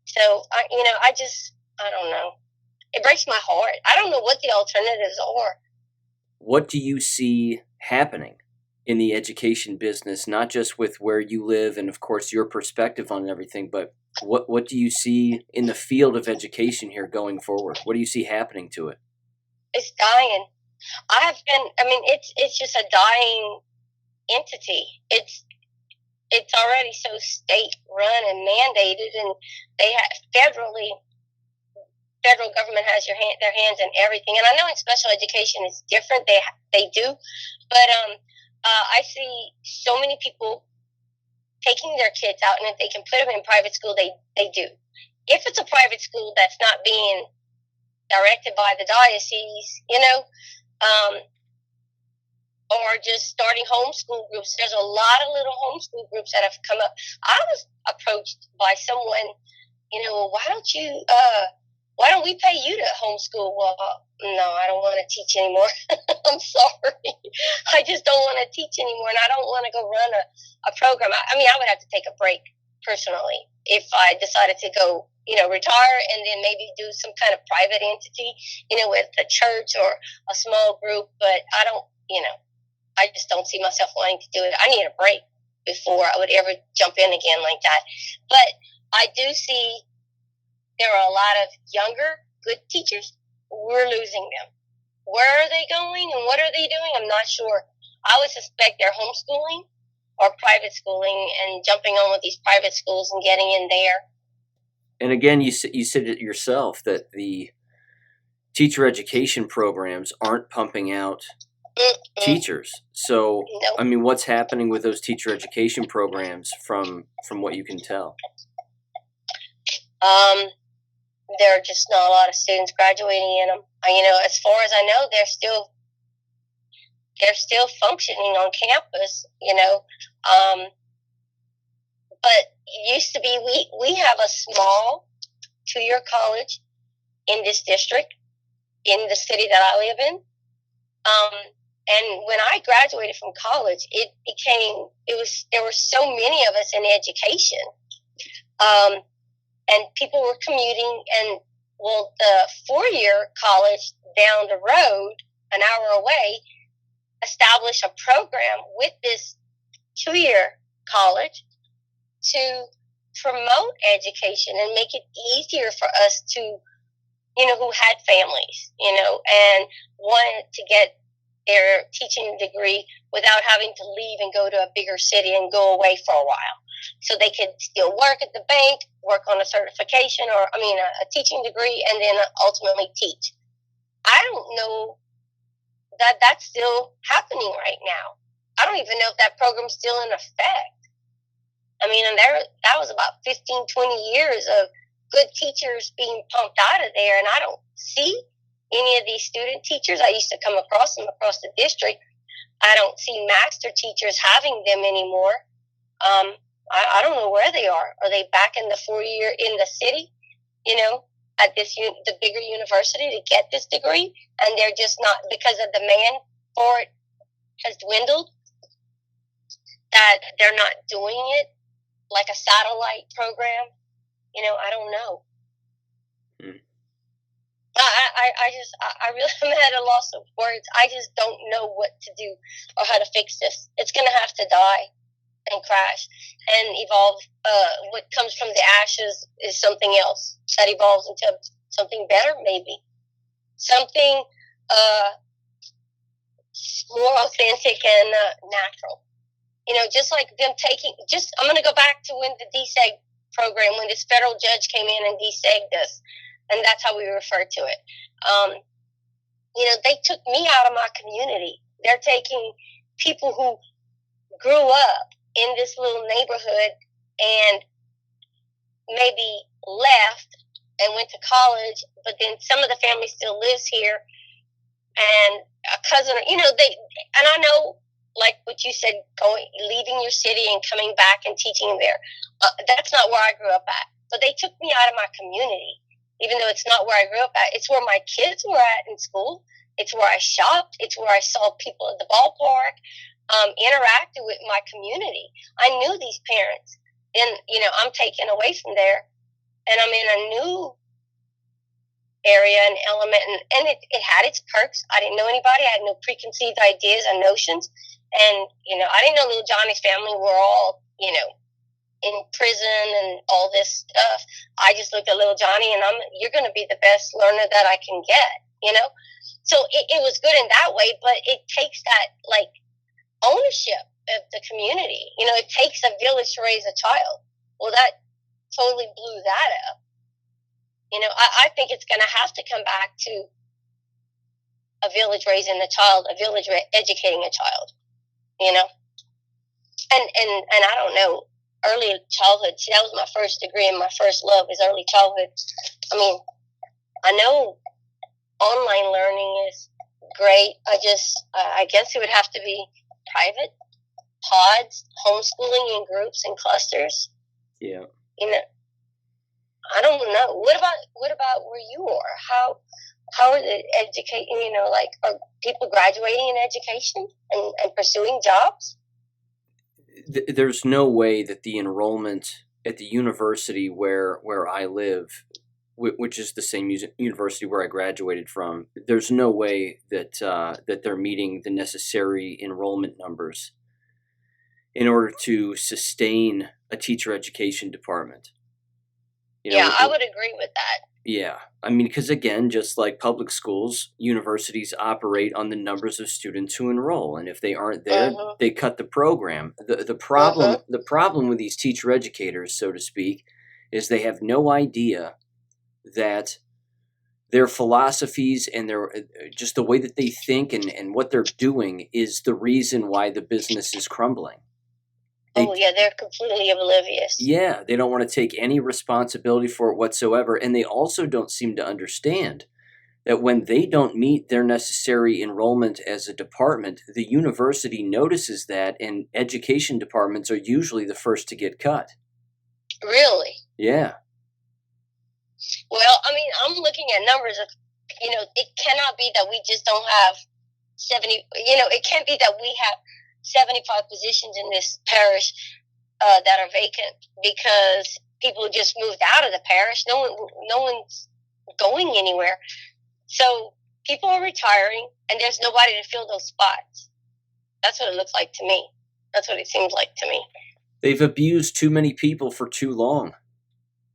So I don't know. It breaks my heart. I don't know what the alternatives are. What do you see happening in the education business, not just with where you live and, of course, your perspective on everything, but what do you see in the field of education here going forward? What do you see happening to it? It's dying. It's just a dying entity. It's already so state run and mandated, and they have federal government has their hands in everything. And I know in special education it's different. They do, but I see so many people taking their kids out, and if they can put them in private school, they do. If it's a private school that's not being directed by the diocese, or just starting homeschool groups. There's a lot of little homeschool groups that have come up. I was approached by someone, why don't we pay you to homeschool? Well, no, I don't want to teach anymore. I'm sorry. I just don't want to teach anymore, and I don't want to go run a program. I would have to take a break personally if I decided to go, retire and then maybe do some kind of private entity, with a church or a small group. But I don't, I just don't see myself wanting to do it. I need a break before I would ever jump in again like that. But I do see there are a lot of younger, good teachers. We're losing them. Where are they going and what are they doing? I'm not sure. I would suspect they're homeschooling or private schooling and jumping on with these private schools and getting in there. And again, you said it yourself that the teacher education programs aren't pumping out teachers. So, Nope. What's happening with those teacher education programs from what you can tell? There are just not a lot of students graduating in them. As far as I know, they're still functioning on campus. But it used to be we have a small 2-year college in this district in the city that I live in. And when I graduated from college, there were so many of us in education. And people were commuting, and the 4-year college down the road, an hour away, established a program with this 2-year college to promote education and make it easier for us to, who had families, and wanted to get their teaching degree without having to leave and go to a bigger city and go away for a while. So they could still work at the bank, work on a certification a teaching degree, and then ultimately teach. I don't know that that's still happening right now. I don't even know if that program's still in effect. And that was about 15, 20 years of good teachers being pumped out of there, and I don't see any of these student teachers. I used to come across them across the district. I don't see master teachers having them anymore. I don't know where they are. Are they back in the 4-year in the city, at the bigger university to get this degree? And they're just not, because the demand for it has dwindled, that they're not doing it like a satellite program. I don't know. I really am at a loss of words. I just don't know what to do or how to fix this. It's going to have to die and crash and evolve. What comes from the ashes is something else that evolves into something better, maybe something more authentic and natural. Just like them I'm going to go back to when the deseg program, when this federal judge came in and desegged us, and that's how we refer to it. they took me out of my community. They're taking people who grew up in this little neighborhood and maybe left and went to college, but then some of the family still lives here, and a cousin, and I know, like what you said, leaving your city and coming back and teaching there. That's not where I grew up at. But they took me out of my community, even though it's not where I grew up at. It's where my kids were at in school. It's where I shopped. It's where I saw people at the ballpark, interacted with my community. I knew these parents. And, I'm taken away from there, and I'm in a new area and element, and it had its perks. I didn't know anybody. I had no preconceived ideas and notions. And, I didn't know little Johnny's family were all, in prison and all this stuff. I just looked at little Johnny, and you're going to be the best learner that I can get, So it was good in that way, but it takes that, like, ownership of the community. It takes a village to raise a child. Well, that totally blew that up. I think it's going to have to come back to a village raising a child, a village educating a child, And I don't know, early childhood, see, that was my first degree, and my first love is early childhood. I mean, I know online learning is great. I guess it would have to be private, pods, homeschooling in groups and clusters. Yeah. I don't know. What about where you are? How are the educating? Are people graduating in education and pursuing jobs? There's no way that the enrollment at the university where I live, which is the same university where I graduated from, there's no way that that they're meeting the necessary enrollment numbers in order to sustain a teacher education department. I would agree with that. Yeah. I mean, because again, just like public schools, universities operate on the numbers of students who enroll. And if they aren't there, they cut the program. The problem with these teacher educators, so to speak, is they have no idea that their philosophies and their just the way that they think and what they're doing is the reason why the business is crumbling. They're completely oblivious. Yeah, they don't want to take any responsibility for it whatsoever. And they also don't seem to understand that when they don't meet their necessary enrollment as a department, the university notices that, and education departments are usually the first to get cut. Really? Yeah. Well, I mean, I'm looking at numbers of, it cannot be that we just don't have 70, it can't be that we have 75 positions in this parish that are vacant because people just moved out of the parish. No one's going anywhere. So people are retiring, and there's nobody to fill those spots. That's what it looks like to me. That's what it seems like to me. They've abused too many people for too long.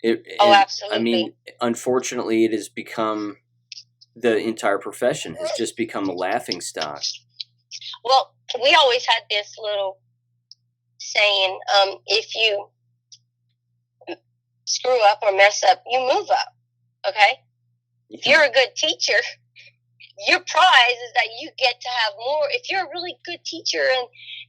Absolutely. I mean, unfortunately, it has become, the entire profession has just become a laughingstock. Well, we always had this little saying, if you screw up or mess up, you move up, okay? Yeah. If you're a good teacher, your prize is that you get to have more. If you're a really good teacher and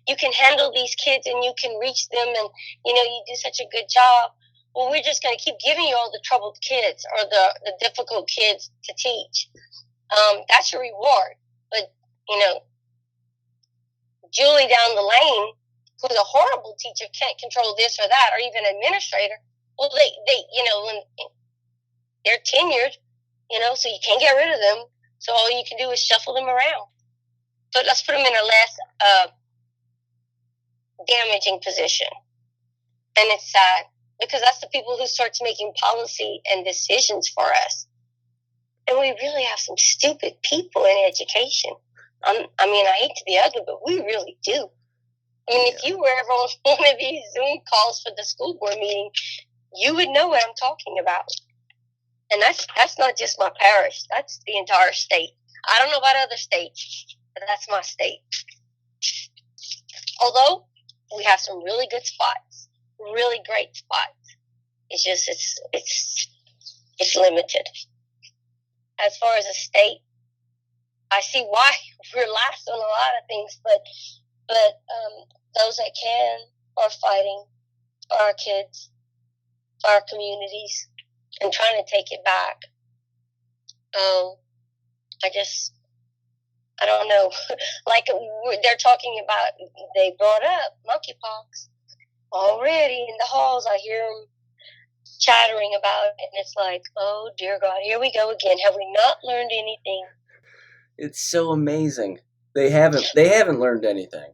you can handle these kids and you can reach them and, you do such a good job, well, we're just going to keep giving you all the troubled kids or the difficult kids to teach. That's your reward. But, Julie down the lane, who's a horrible teacher, can't control this or that, or even administrator. Well, they when they're tenured, so you can't get rid of them. So all you can do is shuffle them around. But let's put them in a less damaging position. And it's sad because that's the people who starts making policy and decisions for us. And we really have some stupid people in education. I hate to be ugly, but we really do. If you were ever on one of these Zoom calls for the school board meeting, you would know what I'm talking about. And that's not just my parish. That's the entire state. I don't know about other states, but that's my state. Although we have some really good spots, really great spots. It's just it's limited. As far as a state, I see why we're last on a lot of things, but those that can are fighting for our kids, for our communities, and trying to take it back. I don't know. Like they're talking about, they brought up monkeypox already in the halls. I hear them chattering about it, and it's like, oh dear God, here we go again. Have we not learned anything? It's so amazing. They haven't learned anything.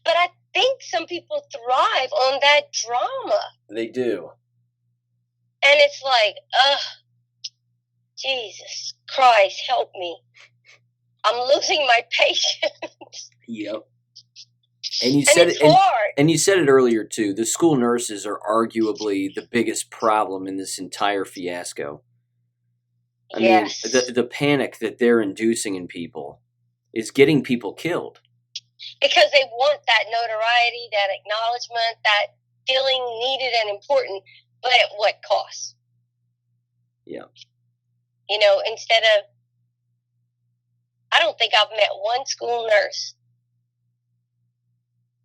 But I think some people thrive on that drama. They do. And it's like, Jesus Christ, help me. I'm losing my patience. Yep. And you said it's hard. And you said it earlier too. The school nurses are arguably the biggest problem in this entire fiasco. I mean, the panic that they're inducing in people is getting people killed. Because they want that notoriety, that acknowledgement, that feeling needed and important, but at what cost? Yeah. You know, instead of, I don't think I've met one school nurse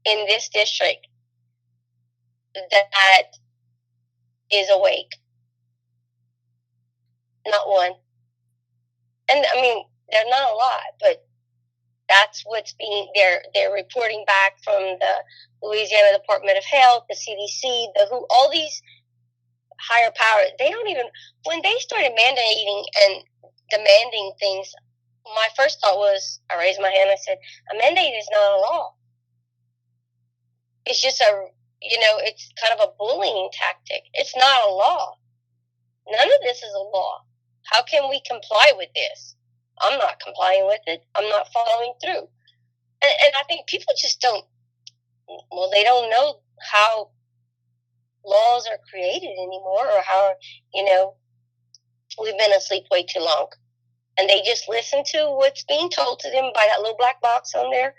in this district that is awake. Not one. And I mean, there's not a lot, but that's what's being, they're reporting back from the Louisiana Department of Health, the CDC, the WHO, all these higher powers. They don't even, when they started mandating and demanding things, my first thought was, I raised my hand, I said, a mandate is not a law. It's just it's kind of a bullying tactic. It's not a law. None of this is a law. How can we comply with this? I'm not complying with it. I'm not following through. And I think people just they don't know how laws are created anymore, or how, we've been asleep way too long. And they just listen to what's being told to them by that little black box on their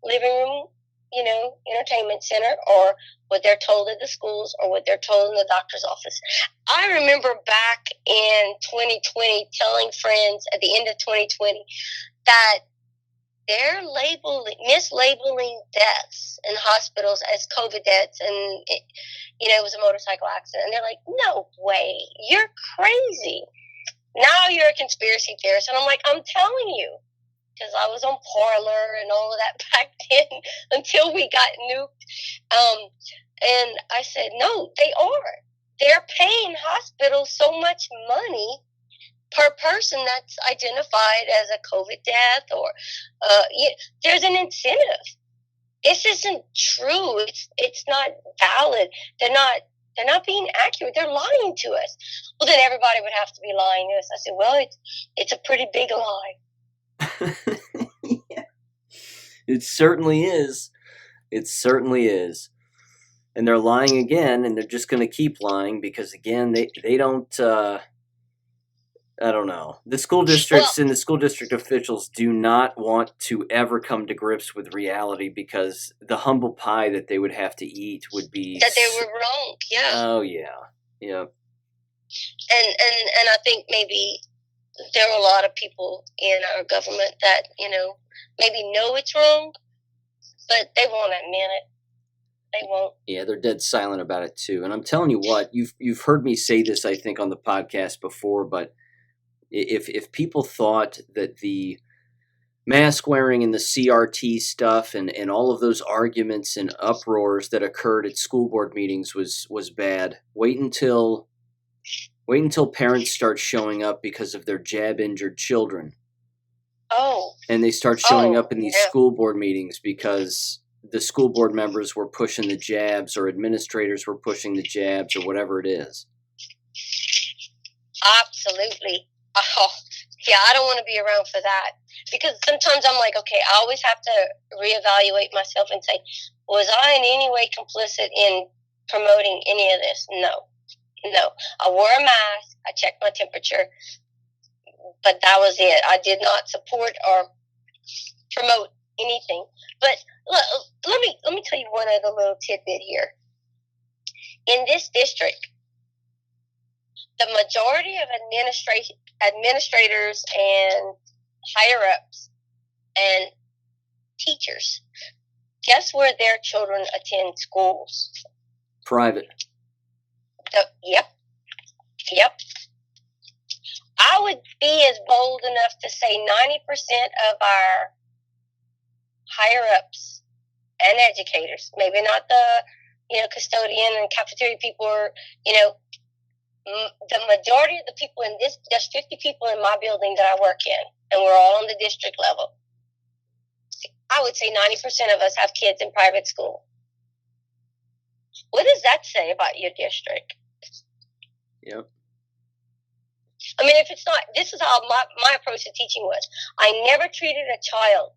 living room, entertainment center, or what they're told at the schools, or what they're told in the doctor's office. I remember back in 2020 telling friends at the end of 2020 that they're mislabeling deaths in hospitals as COVID deaths, and it was a motorcycle accident. And they're like, no way, you're crazy. Now you're a conspiracy theorist. And I'm like, I'm telling you, because I was on Parler and all of that back then until we got nuked. And I said, no, they are. They're paying hospitals so much money per person that's identified as a COVID death, or there's an incentive. This isn't true. It's not valid. They're not being accurate. They're lying to us. Well, then everybody would have to be lying to us. I said, well, it's a pretty big lie. Yeah. It certainly is. It certainly is. And they're lying again, and they're just going to keep lying because, again, they don't, I don't know. The school districts and the school district officials do not want to ever come to grips with reality, because the humble pie that they would have to eat would be... That they were wrong, yeah. Oh, yeah. Yeah. And I think maybe there are a lot of people in our government that, maybe know it's wrong, but they won't admit it. They won't. Yeah, they're dead silent about it too. And I'm telling you what, you've heard me say this, I think, on the podcast before, but if people thought that the mask wearing and the CRT stuff and all of those arguments and uproars that occurred at school board meetings was bad, wait until parents start showing up because of their jab-injured children. Oh. And they start showing up in these school board meetings because the school board members were pushing the jabs, or administrators were pushing the jabs, or whatever it is. Absolutely. Oh, yeah, I don't want to be around for that. Because sometimes I'm like, okay, I always have to reevaluate myself and say, was I in any way complicit in promoting any of this? No. I wore a mask. I checked my temperature. But that was it. I did not support or promote anything. But let me tell you one other little tidbit here. In this district, the majority of administrators and higher ups And teachers, guess where their children attend schools? Private. Yep. I would be as bold enough to say 90% of our higher-ups and educators, maybe not the, custodian and cafeteria people, or, the majority of the people in this, there's 50 people in my building that I work in, and we're all on the district level. I would say 90% of us have kids in private school. What does that say about your district? Yep. I mean, if it's not, this is how my approach to teaching was. I never treated a child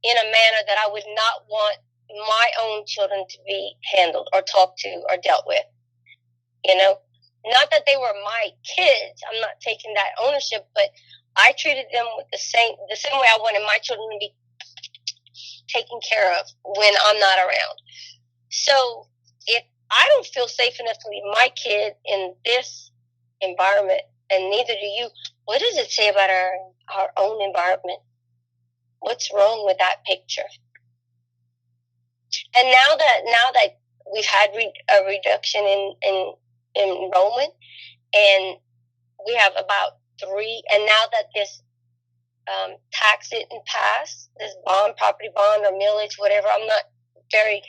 in a manner that I would not want my own children to be handled or talked to or dealt with. Not that they were my kids. I'm not taking that ownership, but I treated them with the same way I wanted my children to be taken care of when I'm not around. So if I don't feel safe enough to leave my kid in this environment, and neither do you, what does it say about our own environment? What's wrong with that picture? And now that we've had a reduction in enrollment, and we have about 3, and now that this tax didn't pass, this property bond or millage, whatever, I'm not very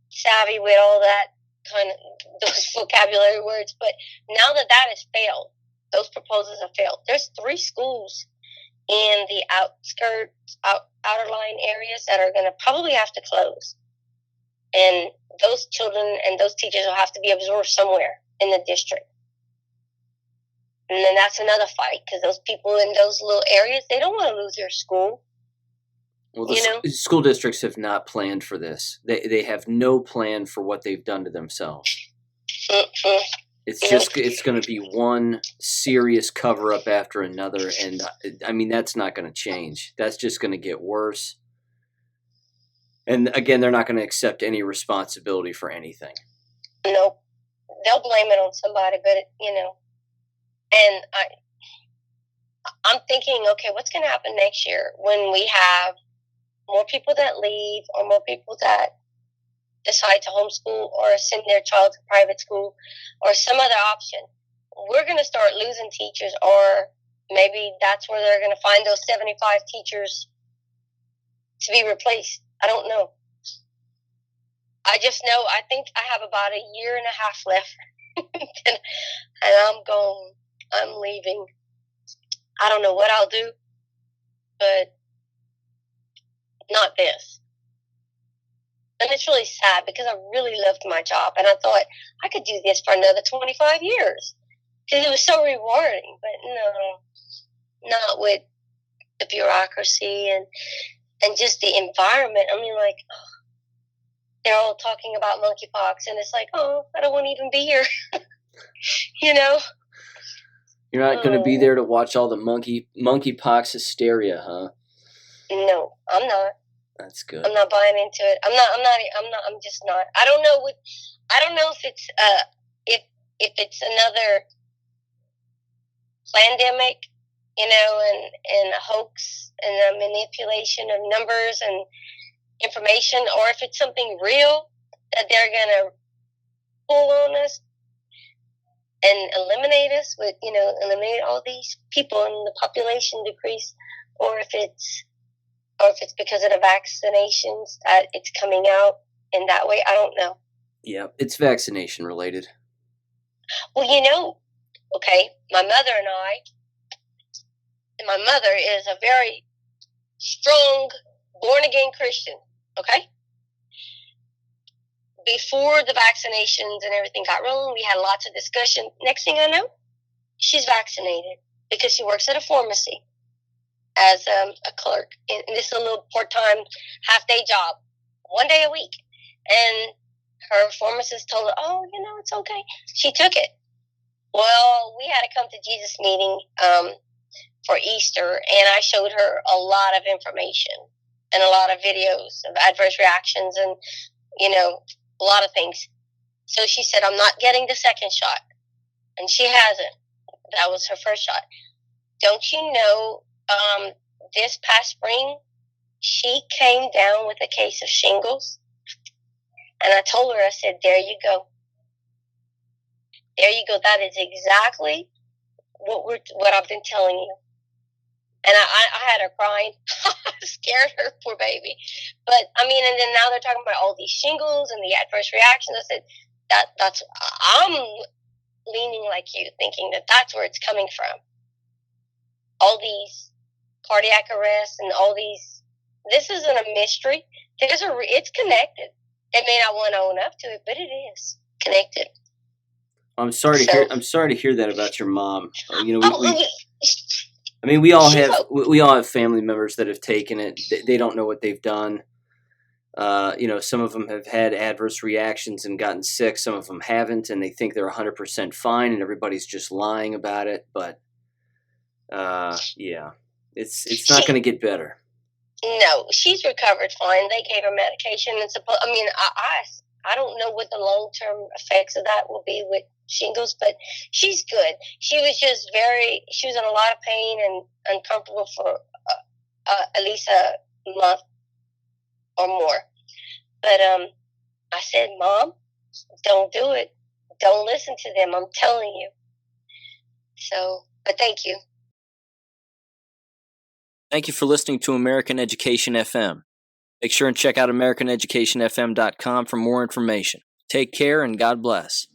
savvy with all that kind of those vocabulary words, but now that has failed, those proposals have failed. There's 3 schools in the outskirts, outer line areas that are going to probably have to close. And those children and those teachers will have to be absorbed somewhere in the district. And then that's another fight, because those people in those little areas, they don't want to lose their school. Well, the school districts have not planned for this. They have no plan for what they've done to themselves. Mm-hmm. It's going to be one serious cover-up after another, and I mean, that's not going to change. That's just going to get worse. And again, they're not going to accept any responsibility for anything. Nope. They'll blame it on somebody, but, and I'm thinking, okay, what's going to happen next year when we have more people that leave, or more people that decide to homeschool or send their child to private school or some other option? We're going to start losing teachers, or maybe that's where they're going to find those 75 teachers to be replaced. I don't know. I just know, I think I have about 1.5 years left and I'm leaving. I don't know what I'll do, but not this. And it's really sad, because I really loved my job, and I thought I could do this for another 25 years because it was so rewarding. But no, not with the bureaucracy and just the environment. I mean, like, they're all talking about monkeypox, and it's like, oh, I don't want to even be here. You're not going to be there to watch all the monkeypox hysteria, huh? No, I'm not. That's good. I'm not buying into it. I'm just not. I don't know if it's if it's another pandemic, and a hoax and a manipulation of numbers and information, or if it's something real that they're going to pull on us and eliminate us with, eliminate all these people and the population decrease, or if it's because of the vaccinations that it's coming out in that way. I don't know. Yeah, it's vaccination related. Well, okay, my mother is a very strong, born-again Christian, okay? Before the vaccinations and everything got rolling, we had lots of discussion. Next thing I know, she's vaccinated because she works at a pharmacy as a clerk. And this is a little part-time, half-day job, 1 day a week. And her pharmacist told her, oh, it's okay. She took it. Well, we had a come to Jesus meeting for Easter, and I showed her a lot of information and a lot of videos of adverse reactions and, a lot of things. So she said, I'm not getting the second shot. And she hasn't. That was her first shot. Don't you know this past spring, she came down with a case of shingles. And I told her, I said, there you go. There you go. That is exactly what I've been telling you. And I had her crying. I scared her, poor baby. But, I mean, and then now they're talking about all these shingles and the adverse reactions. I said, I'm leaning like you, thinking that that's where it's coming from. All these cardiac arrests and all these, this isn't a mystery. It's connected. They may not want to own up to it, but it is connected. I'm sorry to hear that about your mom. We all have family members that have taken it. They don't know what they've done. Some of them have had adverse reactions and gotten sick. Some of them haven't, and they think they're 100% fine, and everybody's just lying about it. But it's not going to get better. No, she's recovered fine. They gave her medication, and I don't know what the long-term effects of that will be with shingles, but she's good. She was in a lot of pain and uncomfortable for at least a month or more. But I said, Mom, don't do it. Don't listen to them. I'm telling you. So, but thank you. Thank you for listening to American Education FM. Make sure and check out AmericanEducationFM.com for more information. Take care and God bless.